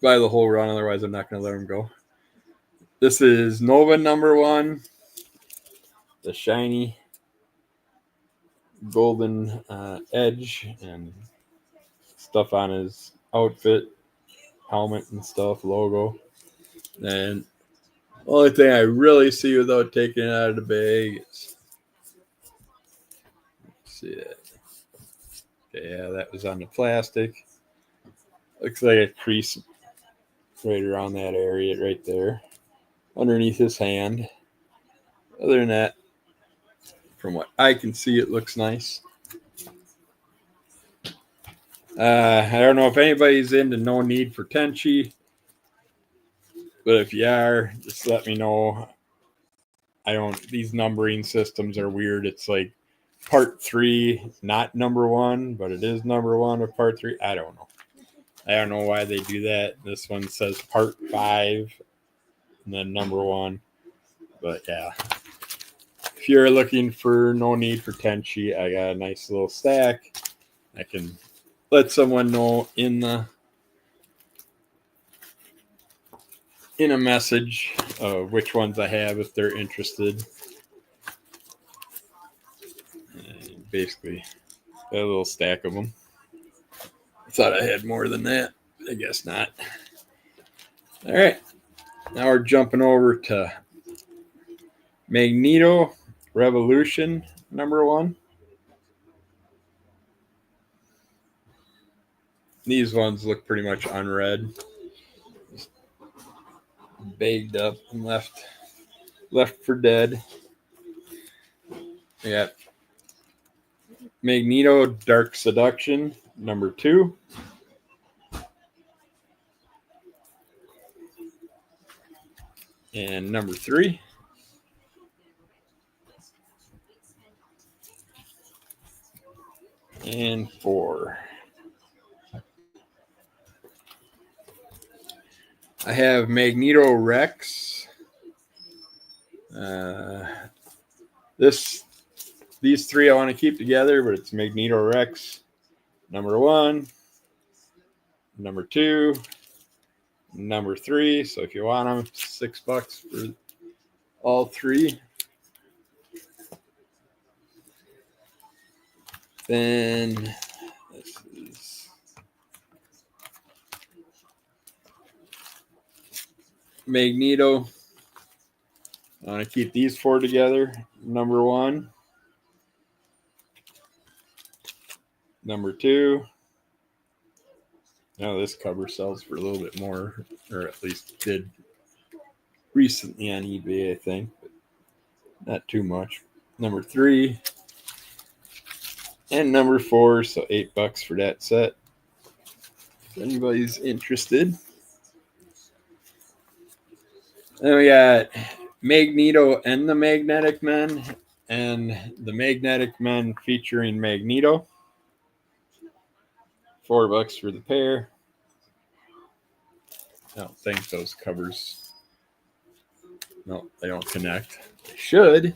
buy the whole run. Otherwise, I'm not going to let them go. This is Nova number 1. The shiny golden edge and stuff on his outfit, helmet and stuff, logo. And the only thing I really see without taking it out of the bag is, let's see it. Okay, yeah, that was on the plastic. Looks like a crease right around that area right there, underneath his hand. Other than that, from what I can see, it looks nice. I don't know if anybody's into No Need for Tenchi, but if you are, just let me know. These numbering systems are weird. It's like part 3, not number 1, but it is number 1 of part 3. I don't know. I don't know why they do that. This one says part 5 and then number 1. But yeah, if you're looking for No Need for Tenchi, I got a nice little stack. I can let someone know in a message of which ones I have if they're interested. And basically, a little stack of them. I thought I had more than that. I guess not. All right. Now we're jumping over to Magneto Revolution number 1. These ones look pretty much unread. Just bagged up and left for dead. We got Magneto Dark Seduction, number 2. And number 3. And 4. I have Magneto Rex. These 3 I want to keep together, but it's Magneto Rex, number 1, number 2, number 3. So if you want them, $6 for all 3. Then this is Magneto. I want to keep these 4 together. Number 1, number 2. Now this cover sells for a little bit more, or at least did recently on eBay, I think, but not too much. Number 3 and number 4, so $8 for that set. If anybody's interested. Then we got Magneto and the Magnetic Men, and the Magnetic Men featuring Magneto. $4 for the pair. I don't think those covers. No, they don't connect. They should.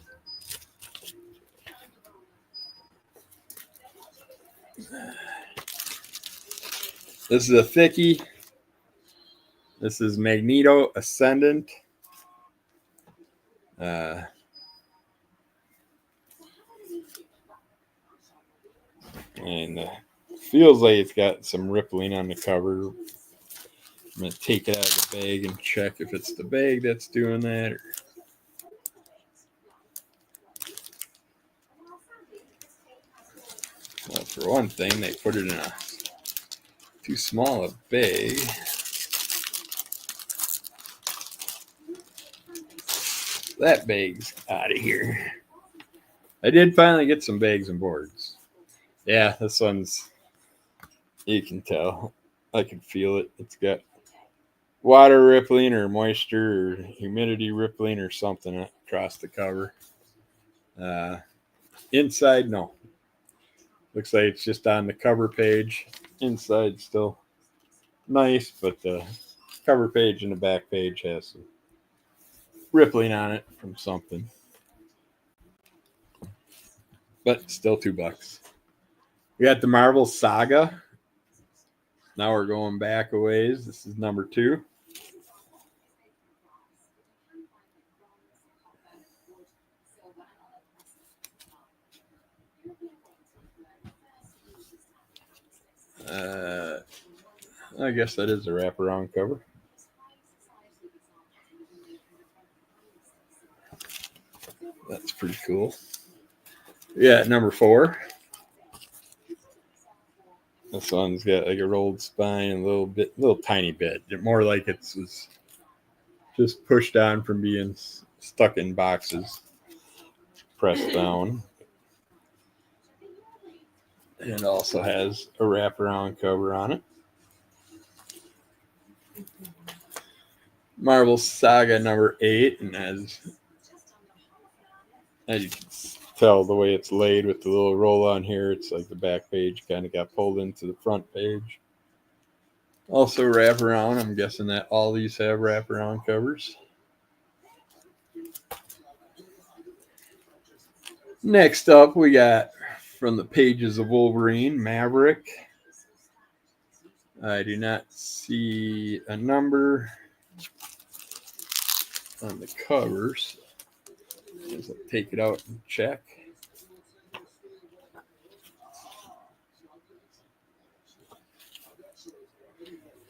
This is a thickie. This is Magneto Ascendant. And feels like it's got some rippling on the cover. I'm going to take it out of the bag and check if it's the bag that's doing that. Well, for one thing, they put it in a too small a bag. That bag's out of here. I did finally get some bags and boards. Yeah, this one's, you can tell. I can feel it. It's got water rippling or moisture or humidity rippling or something across the cover. Inside, no. Looks like it's just on the cover page. Inside still nice, but the cover page and the back page has some rippling on it from something. But still $2. We got the Marvel Saga. Now we're going back a ways. This is number 2. I guess that is a wraparound cover. That's pretty cool. Yeah, number 4. This one's got like a rolled spine, a little tiny bit. More like it was just pushed on from being stuck in boxes, pressed down. And it also has a wraparound cover on it. Marvel Saga number 8, and as you can tell the way it's laid with the little roll on here, it's like the back page kind of got pulled into the front page. Also wraparound. I'm guessing that all these have wraparound covers. Next up, we got from the pages of Wolverine, Maverick. I do not see a number on the covers. I'll take it out and check.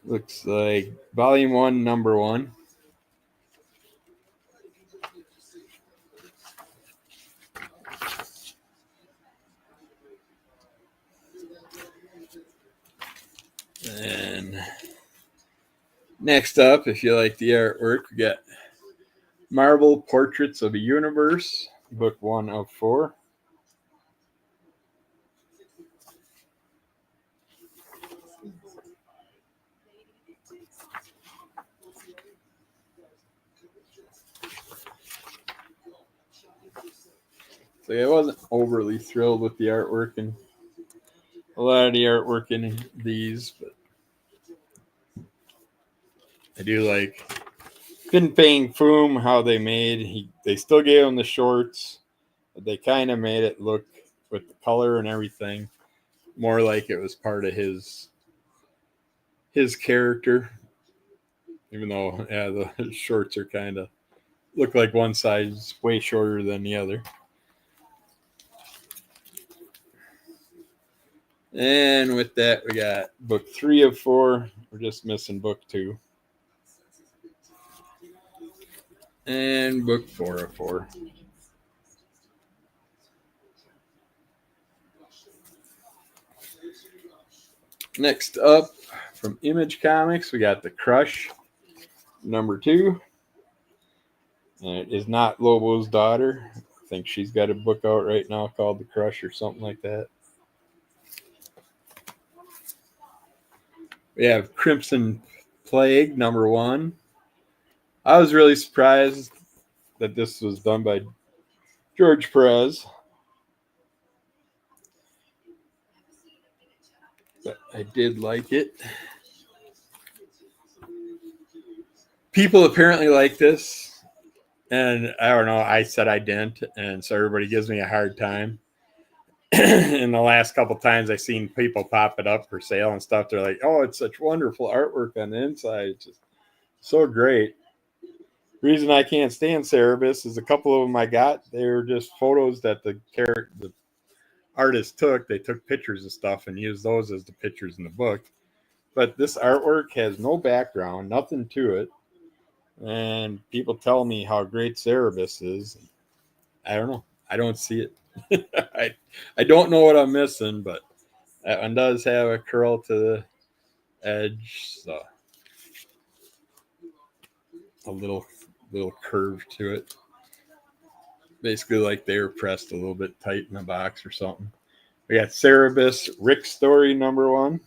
Looks like volume 1, number 1. And next up, if you like the artwork, we got Marvel Portraits of a Universe, book 1 of 4. So I wasn't overly thrilled with the artwork and a lot of the artwork in these, but I do like Fin Fang Foom how they made. They still gave him the shorts, but they kind of made it look with the color and everything more like it was part of his character. Even though the shorts are kind of look like one side's way shorter than the other. And with that, we got book 3 of 4. We're just missing book 2. And book 4 of 4. Next up, from Image Comics, we got The Crush, number 2. And it is not Lobo's daughter. I think she's got a book out right now called The Crush or something like that. We have Crimson Plague, number 1. I was really surprised that this was done by George Perez. But I did like it. People apparently like this. And I don't know, I said I didn't. And so everybody gives me a hard time. In the last couple times I've seen people pop it up for sale and stuff, they're like, oh, it's such wonderful artwork on the inside. It's just so great. Reason I can't stand Cerebus is a couple of them I got, they were just photos that the artist took. They took pictures and stuff and used those as the pictures in the book. But this artwork has no background, nothing to it. And people tell me how great Cerebus is. I don't know. I don't see it. I don't know what I'm missing, but that one does have a curl to the edge, so a little curve to it. Basically like they were pressed a little bit tight in the box or something. We got Cerebus, Rick Story, number 1.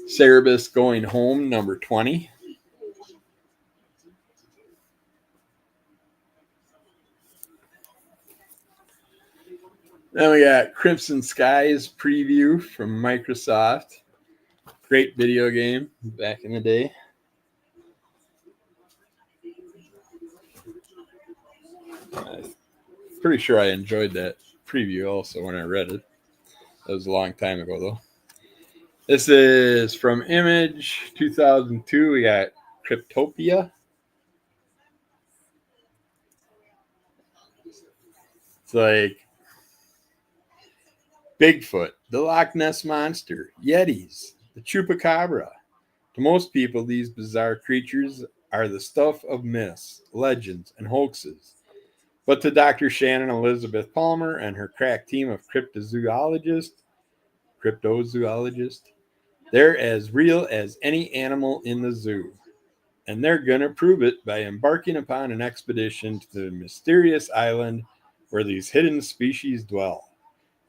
Cerebus Going Home, number 20. Then we got Crimson Skies preview from Microsoft. Great video game back in the day. I'm pretty sure I enjoyed that preview also when I read it. That was a long time ago, though. This is from Image 2002. We got Cryptopia. It's like Bigfoot, the Loch Ness Monster, Yetis, the Chupacabra. To most people, these bizarre creatures are the stuff of myths, legends, and hoaxes. But to Dr. Shannon Elizabeth Palmer and her crack team of cryptozoologists, they're as real as any animal in the zoo. And they're going to prove it by embarking upon an expedition to the mysterious island where these hidden species dwell.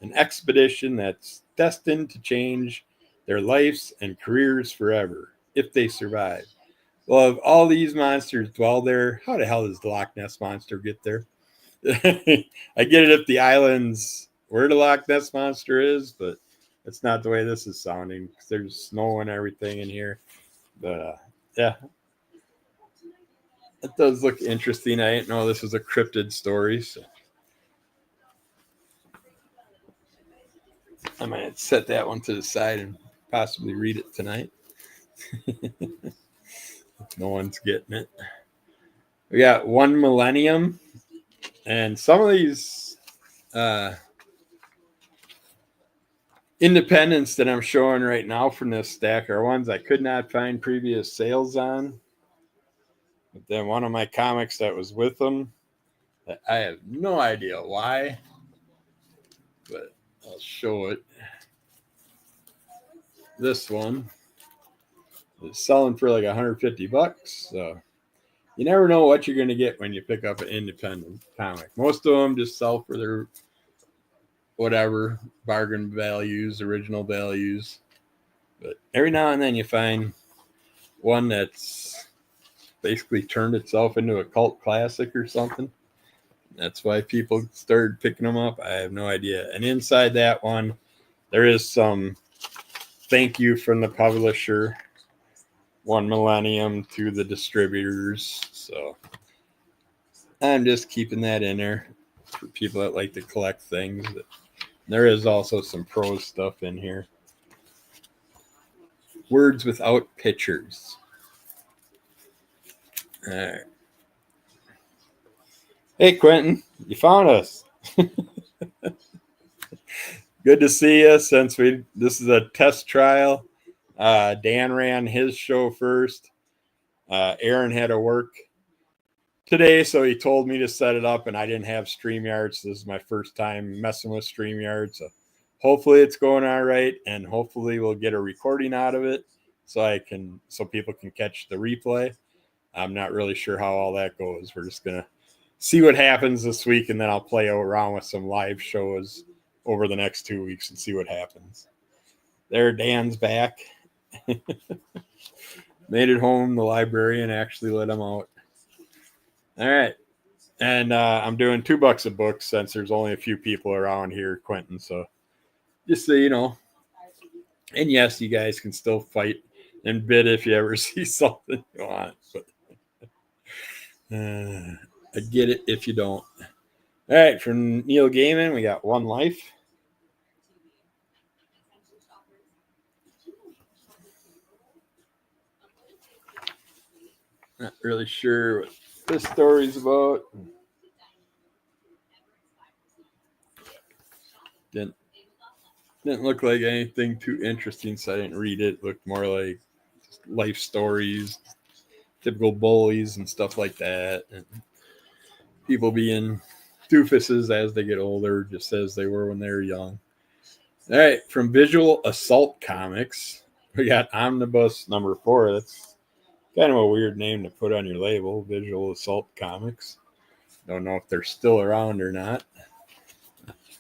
An expedition that's destined to change their lives and careers forever, if they survive. Well, if all these monsters dwell there, how the hell does the Loch Ness Monster get there? I get it if the island's where the Loch Ness Monster is, but it's not the way this is sounding. There's snow and everything in here. But, yeah. It does look interesting. I didn't know this was a cryptid story, so I might set that one to the side and possibly read it tonight. No one's getting it. We got One Millennium, and some of these independents that I'm showing right now from this stack are ones I could not find previous sales on. But then one of my comics that was with them, that I have no idea why, but I'll show it. This one is selling for like $150. So you never know what you're going to get when you pick up an independent comic. Most of them just sell for their whatever bargain values, original values. But every now and then you find one that's basically turned itself into a cult classic or something. That's why people started picking them up. I have no idea. And inside that one, there is some thank you from the publisher, One Millennium, to the distributors. So I'm just keeping that in there for people that like to collect things. There is also some prose stuff in here. Words without pictures. All right. Hey, Quentin, you found us. Good to see you. Since this is a test trial, Dan ran his show first. Aaron had to work today, so he told me to set it up, and I didn't have StreamYard, so this is my first time messing with StreamYard. So hopefully it's going all right, and hopefully we'll get a recording out of it so people can catch the replay. I'm not really sure how all that goes. We're just gonna see what happens this week, and then I'll play around with some live shows over the next 2 weeks and see what happens. There, Dan's back. Made it home. The librarian actually let him out. All right. And I'm doing $2 a book since there's only a few people around here, Quentin. So just so you know. And yes, you guys can still fight and bid if you ever see something you want. But I get it if you don't. All right. From Neil Gaiman, we got One Life. Not really sure what this story's about. Didn't look like anything too interesting, so I didn't read it. It looked more like life stories, typical bullies and stuff like that, and people being doofuses as they get older, just as they were when they were young. All right, from Visual Assault Comics, we got Omnibus number 4. That's kind of a weird name to put on your label, Visual Assault Comics. Don't know if they're still around or not.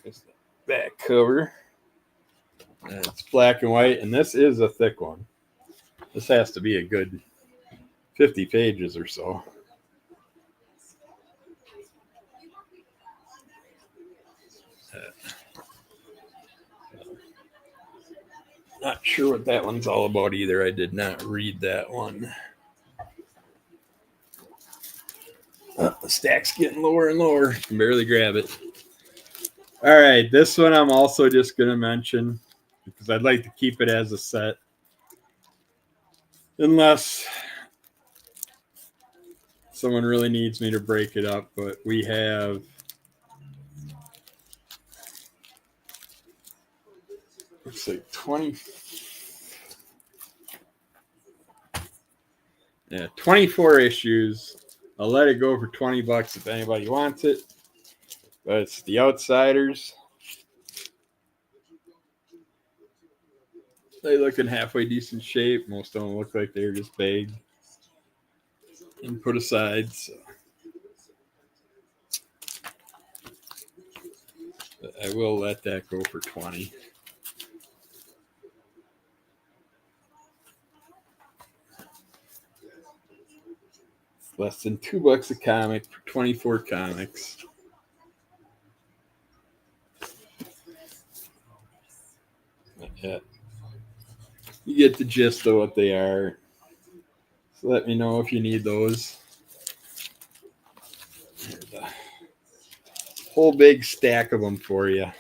Here's the back cover. And it's black and white, and this is a thick one. This has to be a good 50 pages or so. Not sure what that one's all about either. I did not read that one. The stack's getting lower and lower. Can barely grab it. All right, this one I'm also just going to mention because I'd like to keep it as a set. Unless someone really needs me to break it up. But we have... looks like 24 issues. I'll let it go for $20 if anybody wants it. But it's The Outsiders. They look in halfway decent shape. Most of them look like they're just big and put aside. So but I will let that go for $20. It's less than $2 a comic for 24 comics. Yeah. You get the gist of what they are. So let me know if you need those. There's a whole big stack of them for you.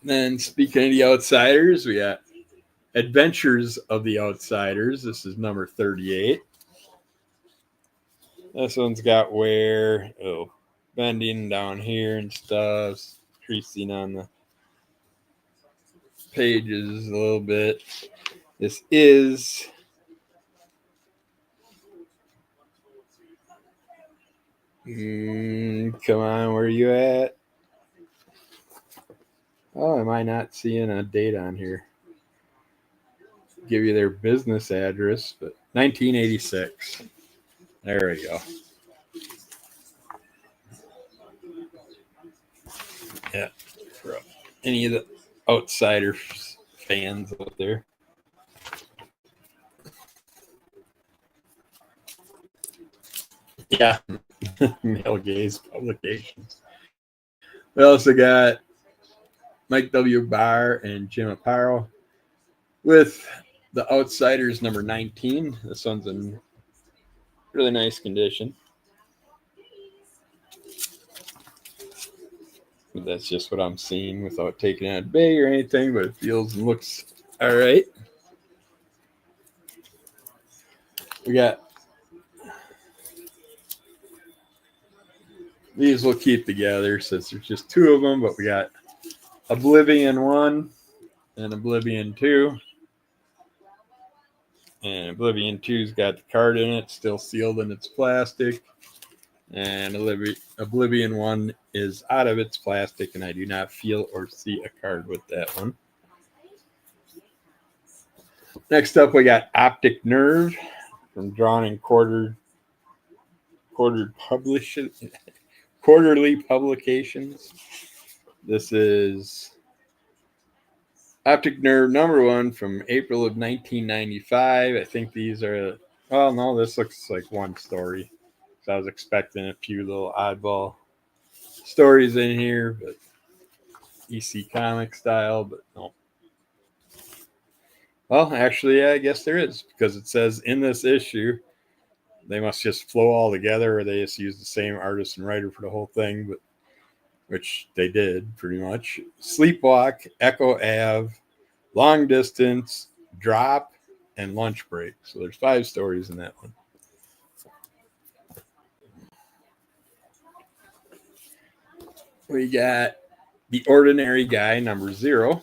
Then speaking of The Outsiders, we got Adventures of the Outsiders. This is number 38. This one's got bending down here and stuff, creasing on the pages a little bit. This is come on, where are you at? Oh, am I not seeing a date on here? Give you their business address, but 1986. There we go. Yeah, for any of the Outsiders fans out there. Yeah, Male Gaze Publications. We also got Mike W. Barr and Jim Aparo with The Outsiders number 19. This one's in really nice condition. That's just what I'm seeing without taking out big or anything, but it feels and looks all right. We got these we'll keep together since there's just two of them, but we got Oblivion 1 and Oblivion 2. And Oblivion 2's got the card in it, still sealed in its plastic. And Oblivion 1 is out of its plastic, and I do not feel or see a card with that one. Next up, we got Optic Nerve from Drawn and Quarterly Publications. This is Optic Nerve number 1 from April of 1995. I think these are, well, no, this looks like one story. So I was expecting a few little oddball stories in here, but EC comic style, but no. Well, actually, yeah, I guess there is, because it says in this issue, they must just flow all together, or they just use the same artist and writer for the whole thing, but which they did pretty much. Sleepwalk, Echo Ave, Long Distance, Drop, and Lunch Break. So there's 5 stories in that one. We got The Ordinary Guy, number 0.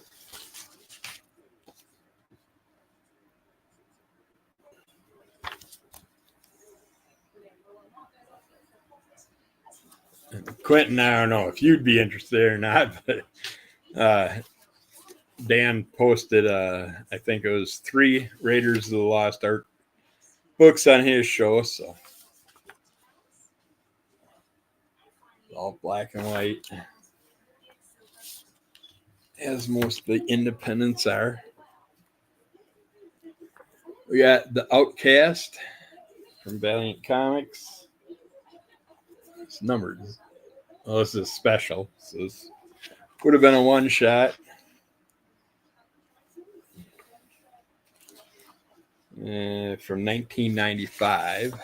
And Quentin, I don't know if you'd be interested or not, but Dan posted, I think it was 3 Raiders of the Lost Ark books on his show, so all black and white, as most of the independents are. We got The Outcast from Valiant Comics. It's numbered. Well, this is special, so this would have been a one-shot. From 1995.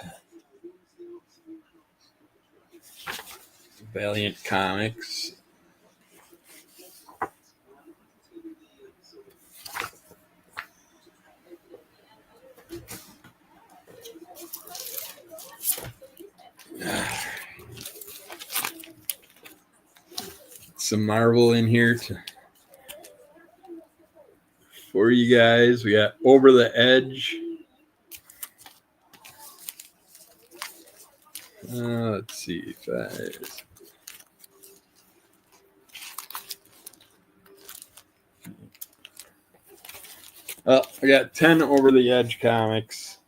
Valiant Comics. Some Marvel in here for you guys. We got Over the Edge. Let's see if I got 10 Over the Edge comics.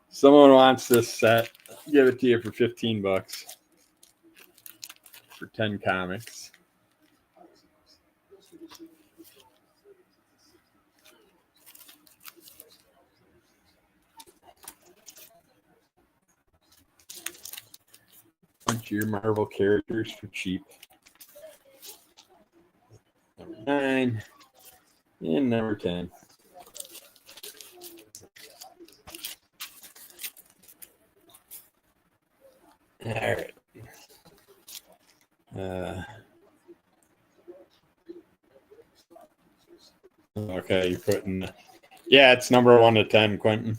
Someone wants this set. I'll give it to you for $15 for 10 comics. Bunch of your Marvel characters for cheap. Number 9 and number 10. All right. Okay, you're putting. Yeah, it's number 1 to 10, Quentin.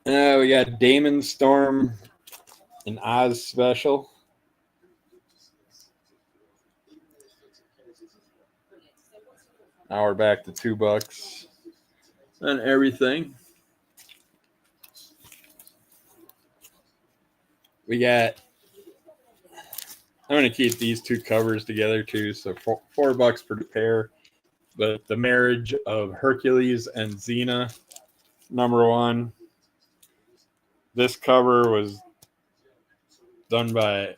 We got Damon Storm and Oz special. Now we're back to $2 on everything. We got. I'm going to keep these 2 covers together too, so $4 per pair. But The Marriage of Hercules and Xena, number 1. This cover was done by,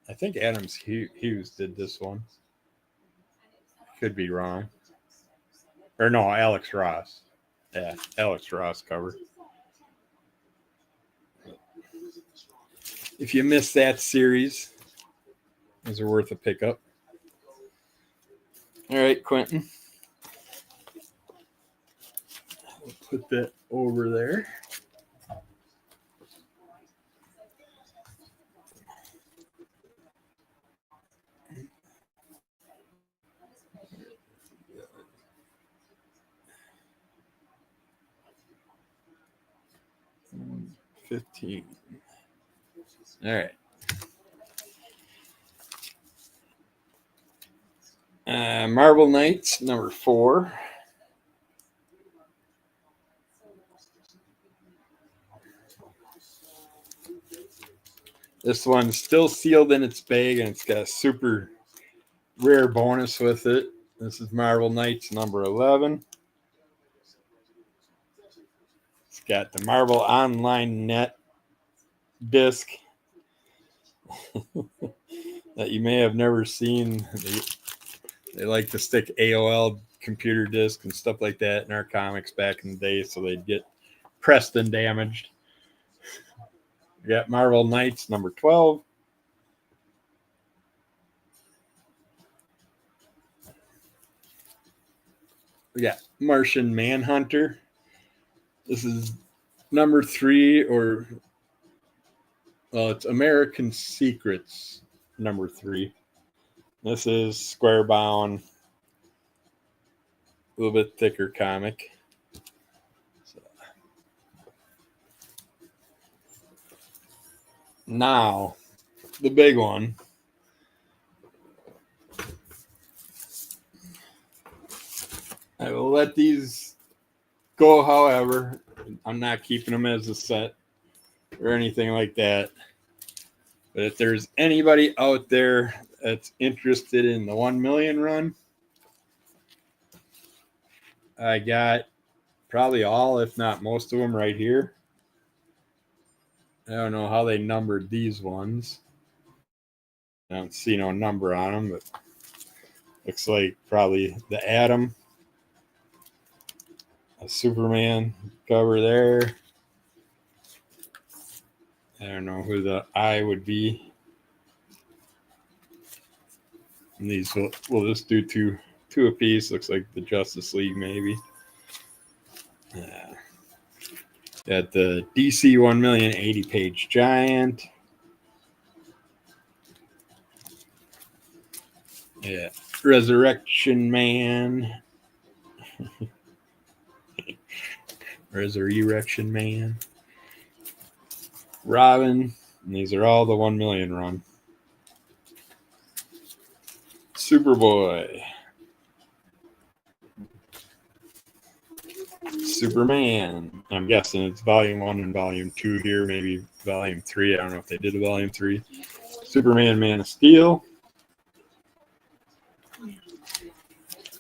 I think Adams Hughes did this one. Could be wrong. Or no, Alex Ross. Yeah, Alex Ross cover. If you missed that series, those are worth a pickup. All right, Quentin. We'll put that over there. $15. All right. Marvel Knights, number 4. This one's still sealed in its bag, and it's got a super rare bonus with it. This is Marvel Knights, number 11. It's got the Marvel Online Net disc that you may have never seen. They like to stick AOL computer disc and stuff like that in our comics back in the day, so they'd get pressed and damaged. We got Marvel Knights, number 12. We got Martian Manhunter. This is number 3, or it's American Secrets, number 3. This is square bound, a little bit thicker comic. So. Now, the big one. I will let these go, however. I'm not keeping them as a set or anything like that. But if there's anybody out there that's interested in the 1 million run, I got probably all, if not most of them, right here. I don't know how they numbered these ones. I don't see no number on them, but looks like probably the Atom, a Superman cover there. I don't know who the I would be. And these we'll just do two apiece. Looks like the Justice League, maybe. Got the DC 1 million 80-page giant. Yeah, Resurrection Man. Resurrection Man. Robin. And these are all the 1 million run. Superboy. Superman. I'm guessing it's volume 1 and volume 2 here, maybe volume 3. I don't know if they did a volume 3. Superman, Man of Steel.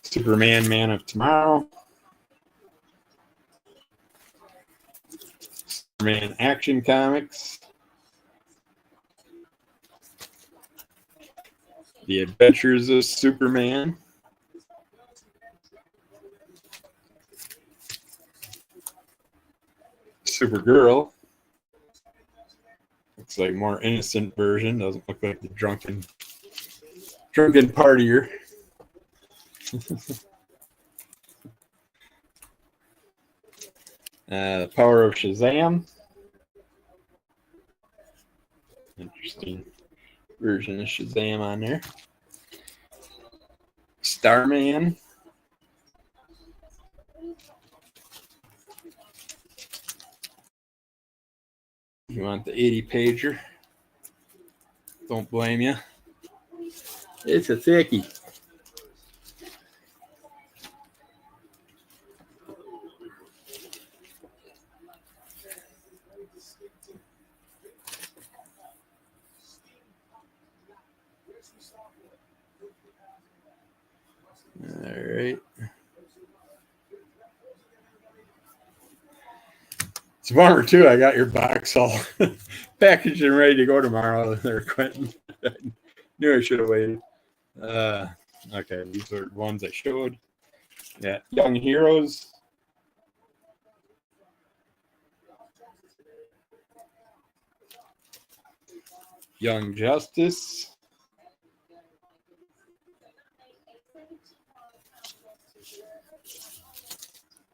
Superman, Man of Tomorrow. Superman Action Comics. The Adventures of Superman. Supergirl. Looks like more innocent version. Doesn't look like the drunken partier. The Power of Shazam. Interesting version of Shazam on there. Starman. You want the 80-pager? Don't blame you. It's a thickie. All right. It's a bummer too. I got your box all packaged and ready to go tomorrow. There, Quentin. Knew I should have waited. Okay, these are the ones I showed. Yeah, Young Heroes. Young Justice.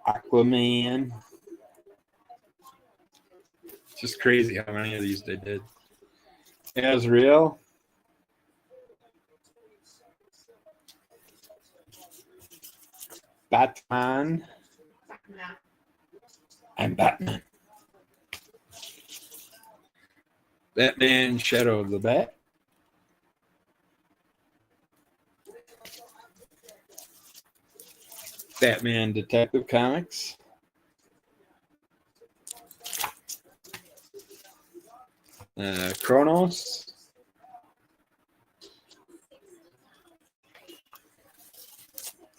Aquaman. Just crazy how many of these they did. Azrael. Batman. I'm Batman. Batman Shadow of the Bat. Batman Detective Comics. Chronos.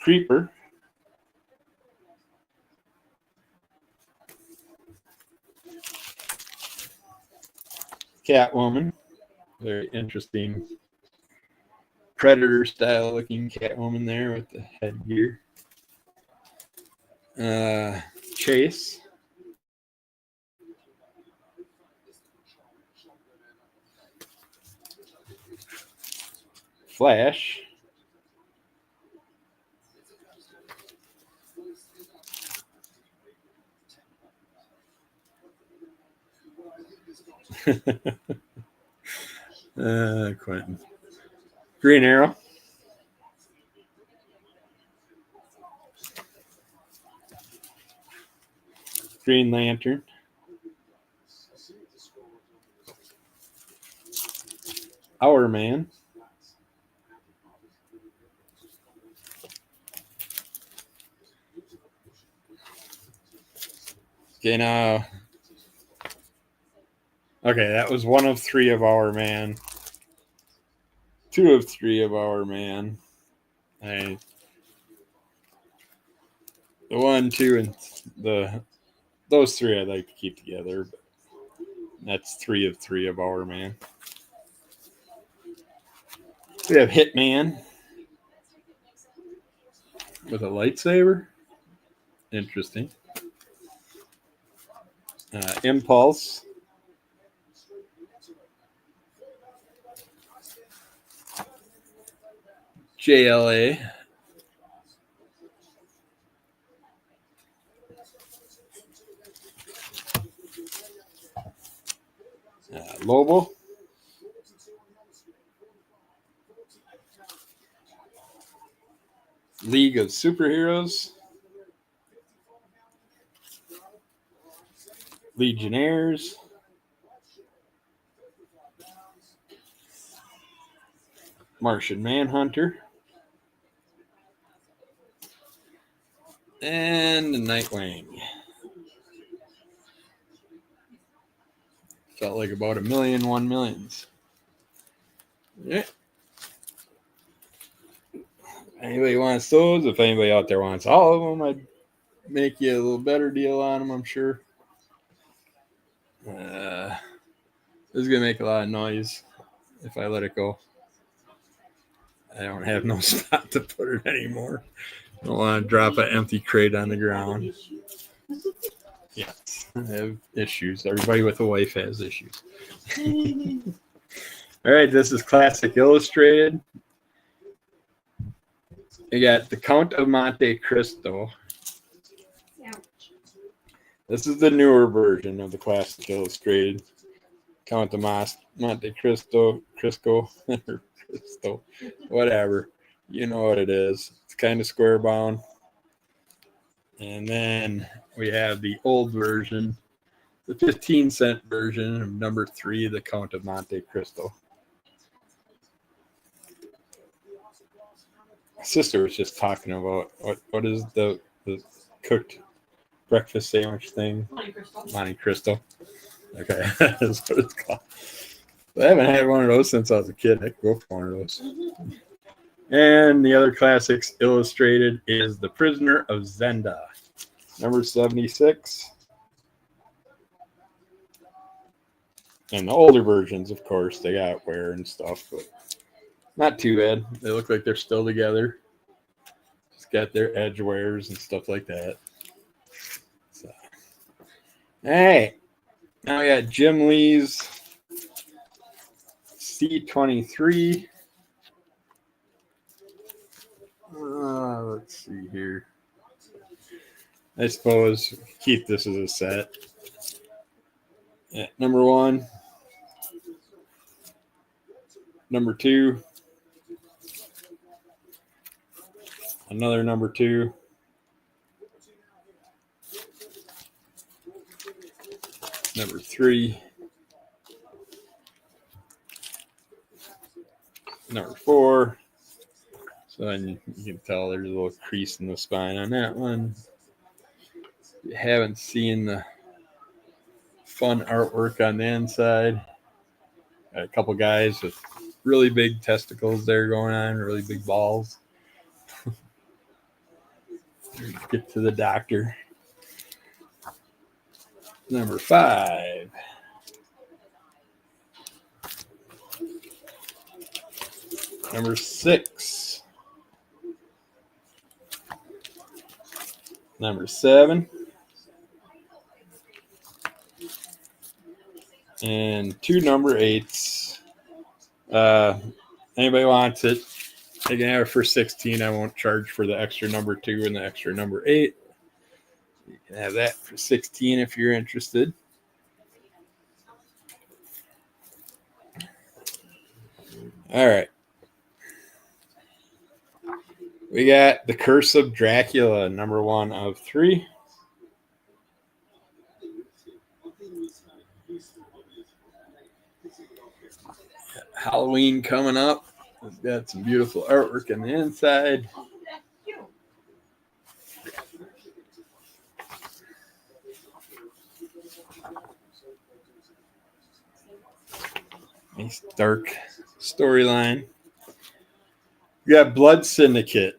Creeper. Catwoman. Very interesting Predator style looking Catwoman there with the headgear. Chase. Flash. Quentin. Green Arrow. Green Lantern. Our Man. Okay, now. Okay, that was one of three of Our Man. Two of three of Our Man. The 1, 2, and those three I'd like to keep together. But that's 3 of 3 of Our Man. We have Hitman with a lightsaber. Interesting. Impulse. JLA. Lobo. League of Superheroes. Legionnaires. Martian Manhunter. And Nightwing. Felt like about 1,000,001 millions. Yeah. Anybody wants those? If anybody out there wants all of them, I'd make you a little better deal on them, I'm sure. This is going to make a lot of noise if I let it go. I don't have no spot to put it anymore. I don't want to drop an empty crate on the ground. Yes, I have issues. Everybody with a wife has issues. All right, this is Classic Illustrated. You got The Count of Monte Cristo. This is the newer version of the Classic Illustrated. Count of Monte Cristo, Crisco, Cristo, whatever. You know what it is. It's kind of square bound. And then we have the old version, the 15-cent version of number 3, The Count of Monte Cristo. My sister was just talking about what is the cooked breakfast sandwich thing? Monte Cristo. Okay, that's what it's called. I haven't had one of those since I was a kid. I could go for one of those. And the other Classics Illustrated is The Prisoner of Zenda, number 76. And the older versions, of course, they got wear and stuff, but not too bad. They look like they're still together. Just got their edge wears and stuff like that. So, hey, Now we got Jim Lee's C23. Let's see here. I suppose keep this as a set. Number 1. Number 2. Another number 2. Number 3. Number 4. So then you can tell there's a little crease in the spine on that one. If you haven't seen the fun artwork on the inside, got a couple guys with really big testicles there going on, really big balls. Get to the doctor. Number 5. Number 6. Number 7. And 2 number 8s. Anybody wants it, they can have it for $16. I won't charge for the extra number 2 and the extra number 8. You can have that for $16 if you're interested. All right. We got The Curse of Dracula, number 1 of 3. Halloween coming up. It's got some beautiful artwork on the inside. Nice dark storyline. We got Blood Syndicate.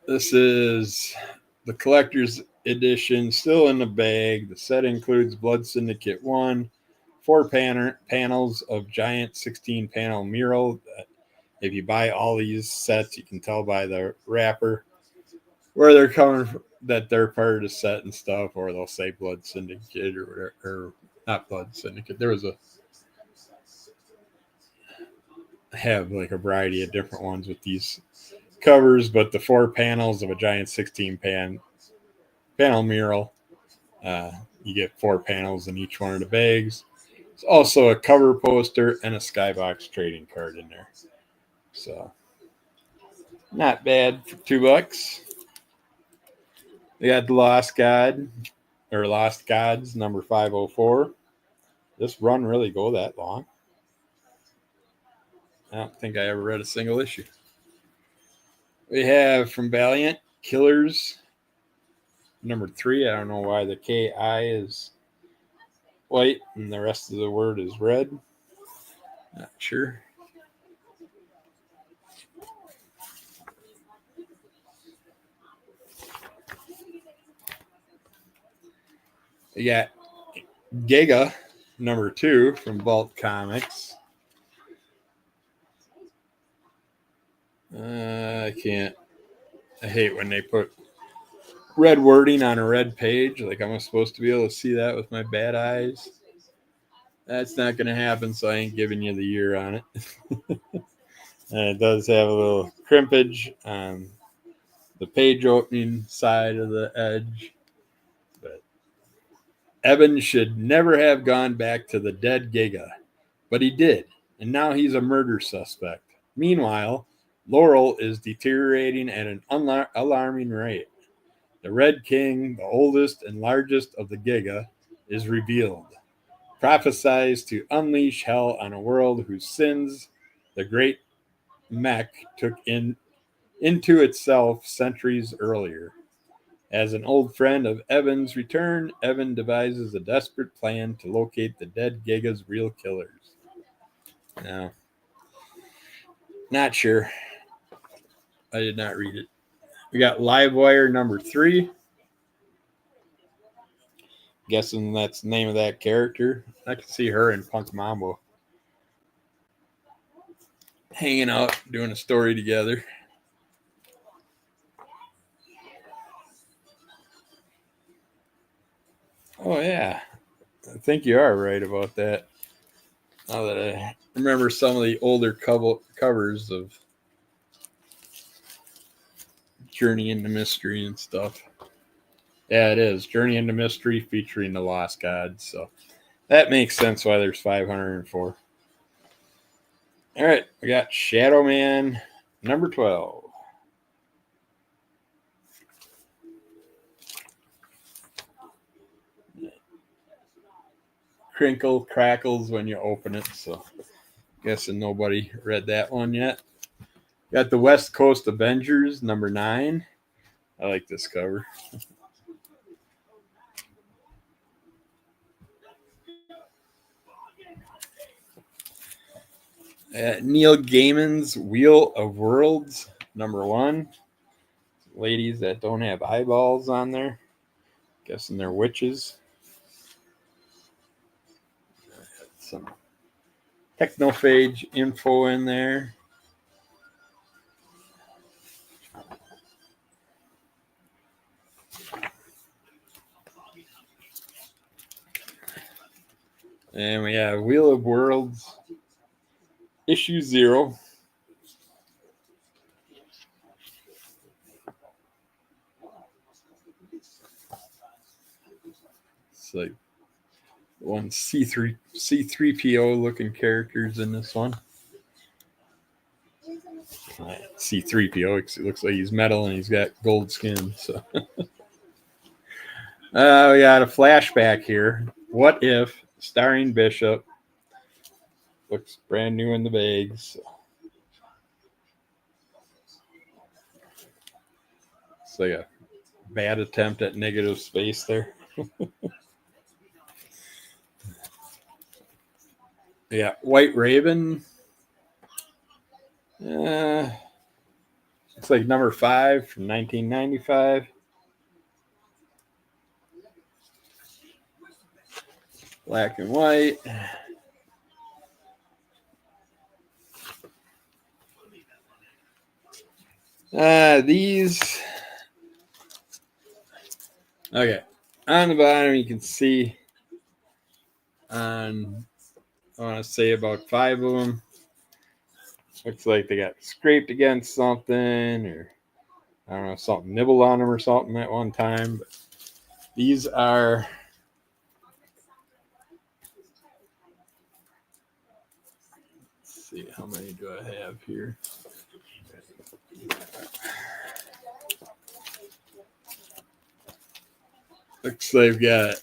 This is the collector's edition, still in the bag. The set includes Blood Syndicate 1, 4 panels of giant 16-panel mural. If you buy all these sets, you can tell by the wrapper where they're coming from, that they're part of the set and stuff, or they'll say Blood Syndicate or not Blood Syndicate. There was have like a variety of different ones with these covers, but the 4 panels of a giant 16-panel mural, you get 4 panels in each one of the bags. There's also a cover poster and a Skybox trading card in there. So not bad for $2. We got the Lost Gods number 504. This run really go that long? I don't think I ever read a single issue. We have from Valiant, Killers number 3. I don't know why the KI is white and the rest of the word is red. Not sure. We got Giga number 2 from Vault Comics. I hate when they put red wording on a red page. Like I'm supposed to be able to see that with my bad eyes. That's not going to happen, so I ain't giving you the year on it. And it does have a little crimpage on the page opening side of the edge. But Evan should never have gone back to the dead Giga, but he did, and now he's a murder suspect. Meanwhile, Laurel is deteriorating at an alarming rate. The Red King, the oldest and largest of the Giga, is revealed, prophesies to unleash hell on a world whose sins the great mech took into itself centuries earlier. As an old friend of Evan's return, Evan devises a desperate plan to locate the dead Giga's real killers. Now, not sure. I did not read it. We got Livewire number 3. Guessing that's the name of that character. I can see her and Punk Mambo hanging out, doing a story together. Oh, yeah. I think you are right about that. Now that I remember some of the older covers of Journey into Mystery and stuff. Yeah, it is Journey into Mystery featuring the Lost Gods. So that makes sense why there's 504. All right, we got Shadow Man number 12. Crinkle crackles when you open it, so guessing nobody read that one yet. Got the West Coast Avengers number 9. I like this cover. Neil Gaiman's Wheel of Worlds number 1. Ladies that don't have eyeballs on there, guessing they're witches. Some Technophage info in there. And we have Wheel of Worlds issue 0. It's like one C3PO looking characters in this one. C3PO, it looks like he's metal and he's got gold skin. So we got a flashback here. What If, starring Bishop. Looks brand new in the bags. It's like a bad attempt at negative space there. Yeah, White Raven. It's like number 5 from 1995. Black and white. These. Okay. On the bottom, you can see on, I want to say about 5 of them. Looks like they got scraped against something, or I don't know, something nibbled on them or something at one time. But these are let's see, how many do I have here? Looks like they've got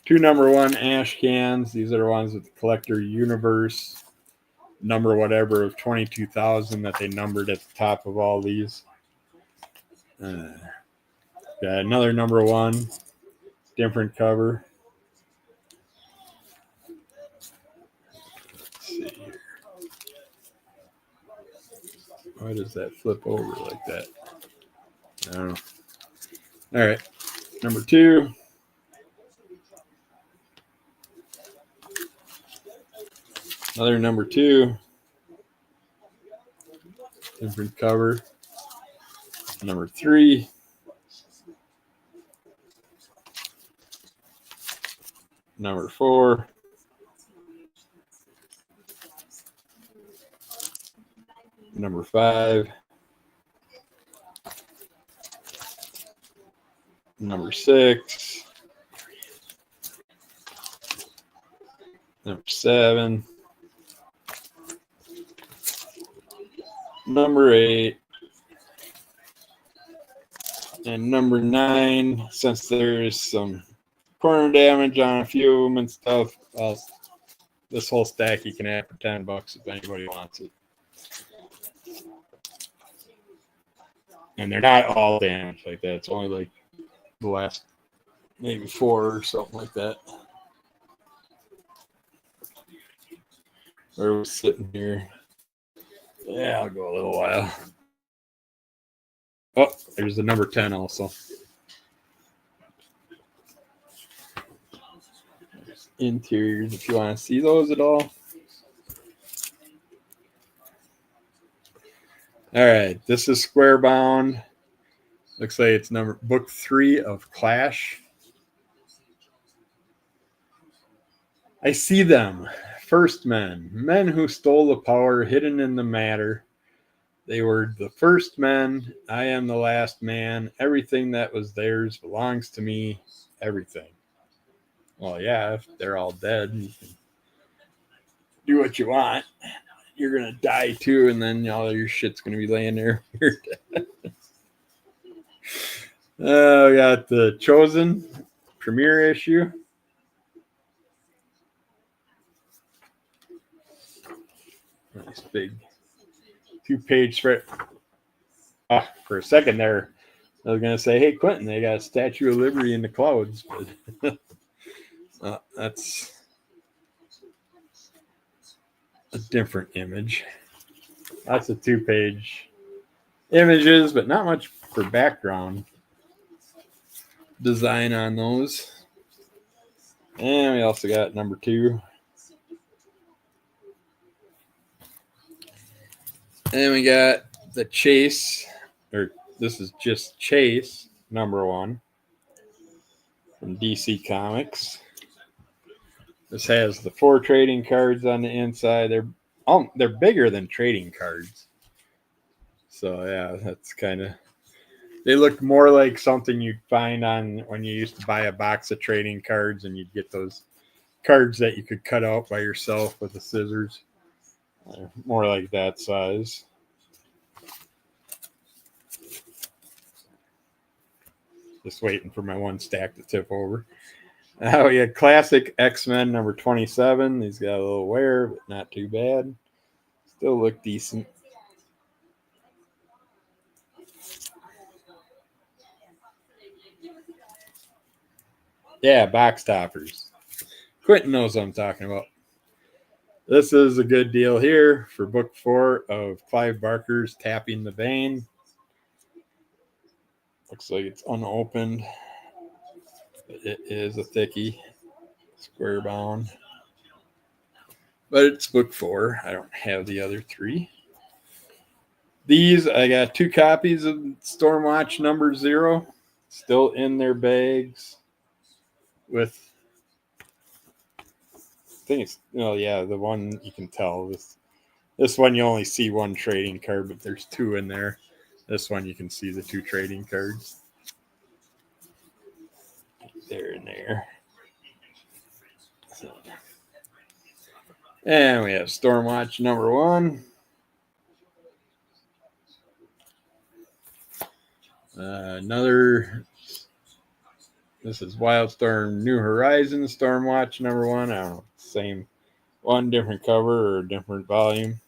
2 number 1 ash cans. These are the ones with the Collector Universe number whatever of 22,000 that they numbered at the top of all these. Got another number 1, different cover. Let's see here. Why does that flip over like that? I don't know. All right, number 2. Another number 2. Different cover. Number 3. Number 4. Number 5. Number 6. Number 7. Number 8. And number 9, since there's some corner damage on a few of them and stuff, this whole stack you can have for $10 if anybody wants it. And they're not all damaged like that. It's only like the last maybe 4 or something like that. Where we're sitting here. Yeah, I'll go a little while. Oh, there's the number 10 also. There's interiors if you want to see those at all. All right, this is square bound. Looks like it's book 3 of Clash. I see them, first men who stole the power hidden in the matter. They were the first men. I am the last man. Everything that was theirs belongs to me. Everything. Well, yeah, if they're all dead, you can do what you want. You're going to die too, and then all your shit's going to be laying there. We got the Chosen premiere issue. Nice big 2-page spread. For a second there, I was going to say, hey, Quentin, they got a Statue of Liberty in the clouds. But that's a different image. Lots of 2-page images, but not much for background design on those. And we also got number 2. And we got the Chase, or this is just Chase, number 1 from DC Comics. This has the 4 trading cards on the inside. They're bigger than trading cards. So yeah, that's kind of, they look more like something you'd find on when you used to buy a box of trading cards and you'd get those cards that you could cut out by yourself with the scissors. More like that size. Just waiting for my one stack to tip over. We had classic X-Men number 27. These got a little wear, but not too bad. Still look decent. Yeah, box toppers. Quentin knows what I'm talking about. This is a good deal here for book 4 of Clive Barker's Tapping the Vein. Looks like it's unopened. It is a thickie, square bound. But it's book 4. I don't have the other 3. These, I got 2 copies of Stormwatch number 0. Still in their bags. With, I think it's, the one you can tell. This one you only see 1 trading card, but there's 2 in there. This one you can see the 2 trading cards. There and there. So. And we have Stormwatch number 1. This is Wildstorm New Horizons Stormwatch number 1. I don't know, same one, different cover or different volume.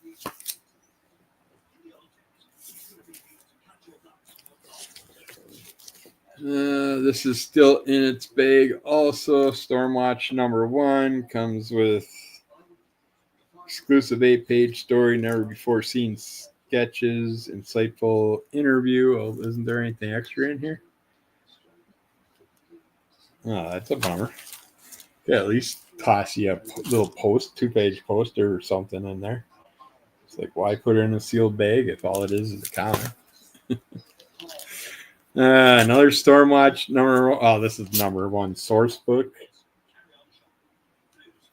This is still in its bag. Also, Stormwatch number 1 comes with exclusive 8-page story, never before seen sketches, insightful interview. Oh, isn't there anything extra in here? Oh, that's a bummer. Yeah, at least toss you a little 2-page poster or something in there. It's like, why put it in a sealed bag if all it is a comic? Another Stormwatch this is number 1 source book.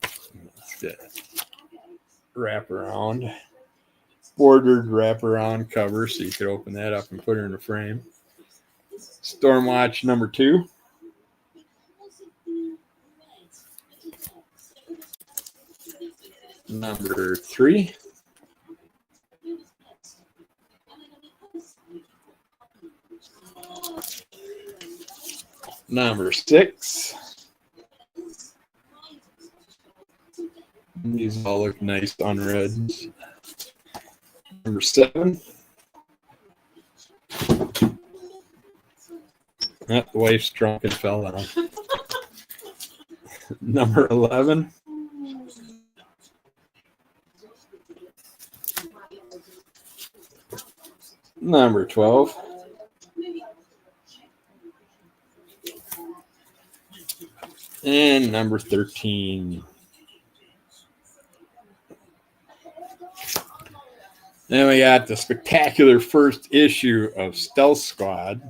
Let's get wraparound, bordered wraparound cover, so you could open that up and put it in a frame. Stormwatch number 2. Number 3. Number 6. These all look nice unread. Number 7. The wife's drunk and fell down. Number 11. Number 12. And number 13. Then we got the spectacular first issue of Stealth Squad.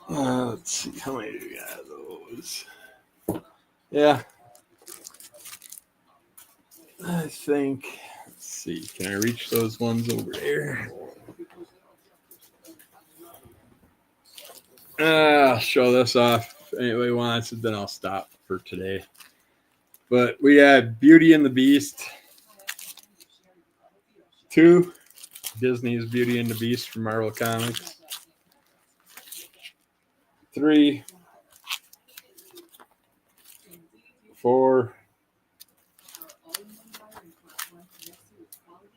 Let's see, how many do we got of those? Yeah. I think, let's see, can I reach those ones over there? I'll show this off if anybody wants it, then I'll stop for today. But we had Beauty and the Beast 2, Disney's Beauty and the Beast from Marvel Comics. 3, 4,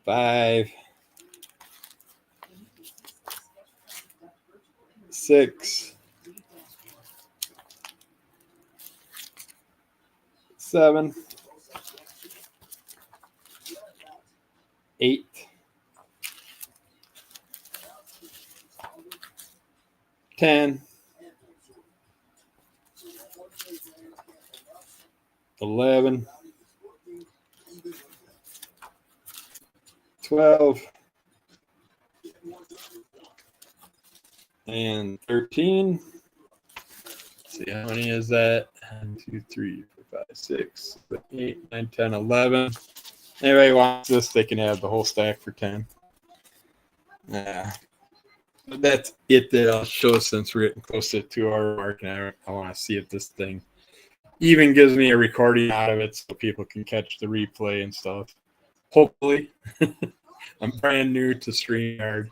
5, 6, 7, 8, 10, 11, 12, and 13. Let's see, how many is that? 1, 2, 3, 4, 5, 6, 7, 8, 9, 10, 11. Anybody wants this, they can have the whole stack for 10. That's it that I'll show since we're getting close to the 2-hour mark, and I want to see if this thing even gives me a recording out of it so people can catch the replay and stuff. Hopefully. I'm brand new to StreamYard.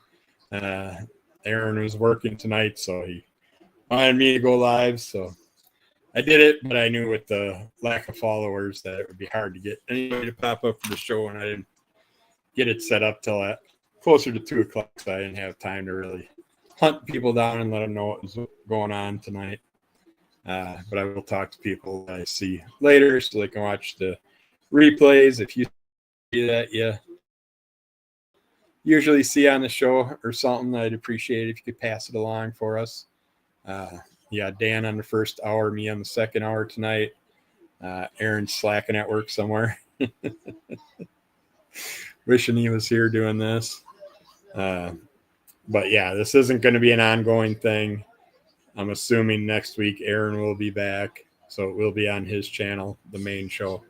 Aaron was working tonight, so he wanted me to go live, so I did it, but I knew with the lack of followers that it would be hard to get anybody to pop up for the show, and I didn't get it set up till closer to 2 o'clock, so I didn't have time to really hunt people down and let them know what was going on tonight. But I will talk to people that I see later so they can watch the replays. If you see that, yeah, usually see on the show or something, I'd appreciate it if you could pass it along for us. Yeah, Dan on the first hour, me on the second hour tonight. Aaron's slacking at work somewhere. Wishing he was here doing this. But yeah, this isn't going to be an ongoing thing. I'm assuming next week Aaron will be back, so it will be on his channel, the main show.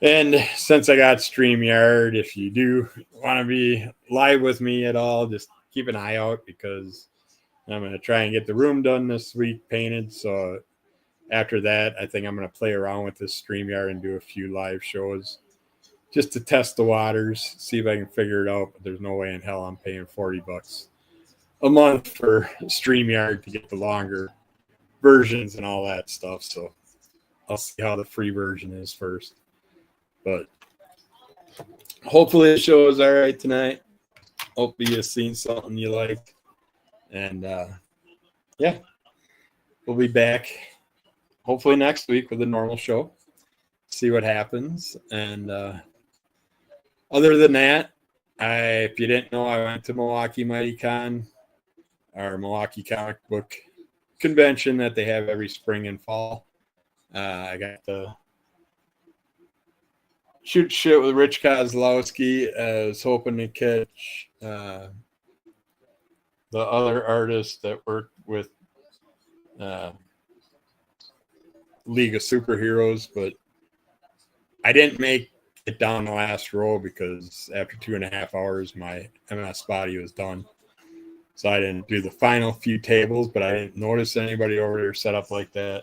And since I got StreamYard, if you do want to be live with me at all, just keep an eye out because I'm going to try and get the room done this week, painted. So after that, I think I'm going to play around with this StreamYard and do a few live shows just to test the waters, see if I can figure it out. But there's no way in hell I'm paying $40 a month for StreamYard to get the longer versions and all that stuff. So I'll see how the free version is first. But hopefully the show is all right tonight. Hopefully you've seen something you liked. And yeah, we'll be back hopefully next week with a normal show. See what happens. And other than that, if you didn't know, I went to Milwaukee Mighty Con, our Milwaukee comic book convention that they have every spring and fall. I got to shoot shit with Rich Kozlowski. I was hoping to catch the other artists that worked with League of Superheroes, but I didn't make it down the last row because after 2.5 hours, my MS body was done. So I didn't do the final few tables, but I didn't notice anybody over there set up like that.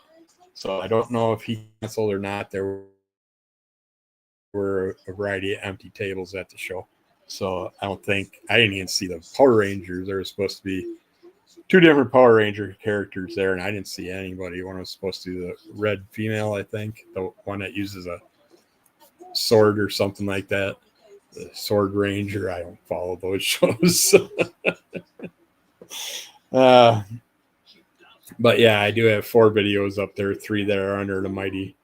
So I don't know if he canceled or not. There were a variety of empty tables at the show. So I didn't even see the Power Rangers. There was supposed to be 2 different Power Ranger characters there, and I didn't see anybody. One was supposed to be the red female, I think, the one that uses a sword or something like that. The Sword Ranger. I don't follow those shows. But yeah, I do have 4 videos up there, 3 that are under the Mighty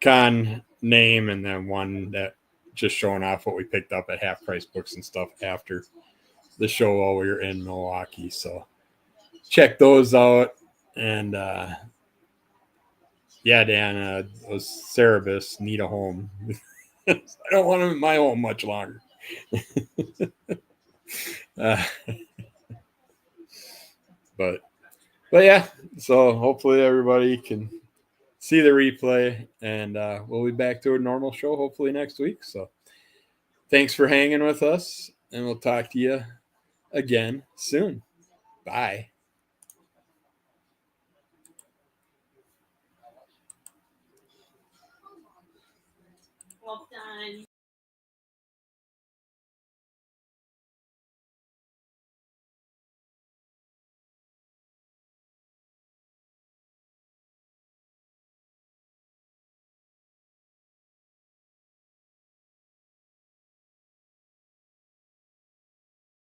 Con name, and then 1 that just showing off what we picked up at Half Price Books and stuff after the show while we were in Milwaukee. So check those out. And yeah, Dan, those Cerebus need a home. I don't want them in my home much longer. uh, but yeah, so hopefully everybody can see the replay, and we'll be back to a normal show hopefully next week. So thanks for hanging with us, and we'll talk to you again soon. Bye. Well done.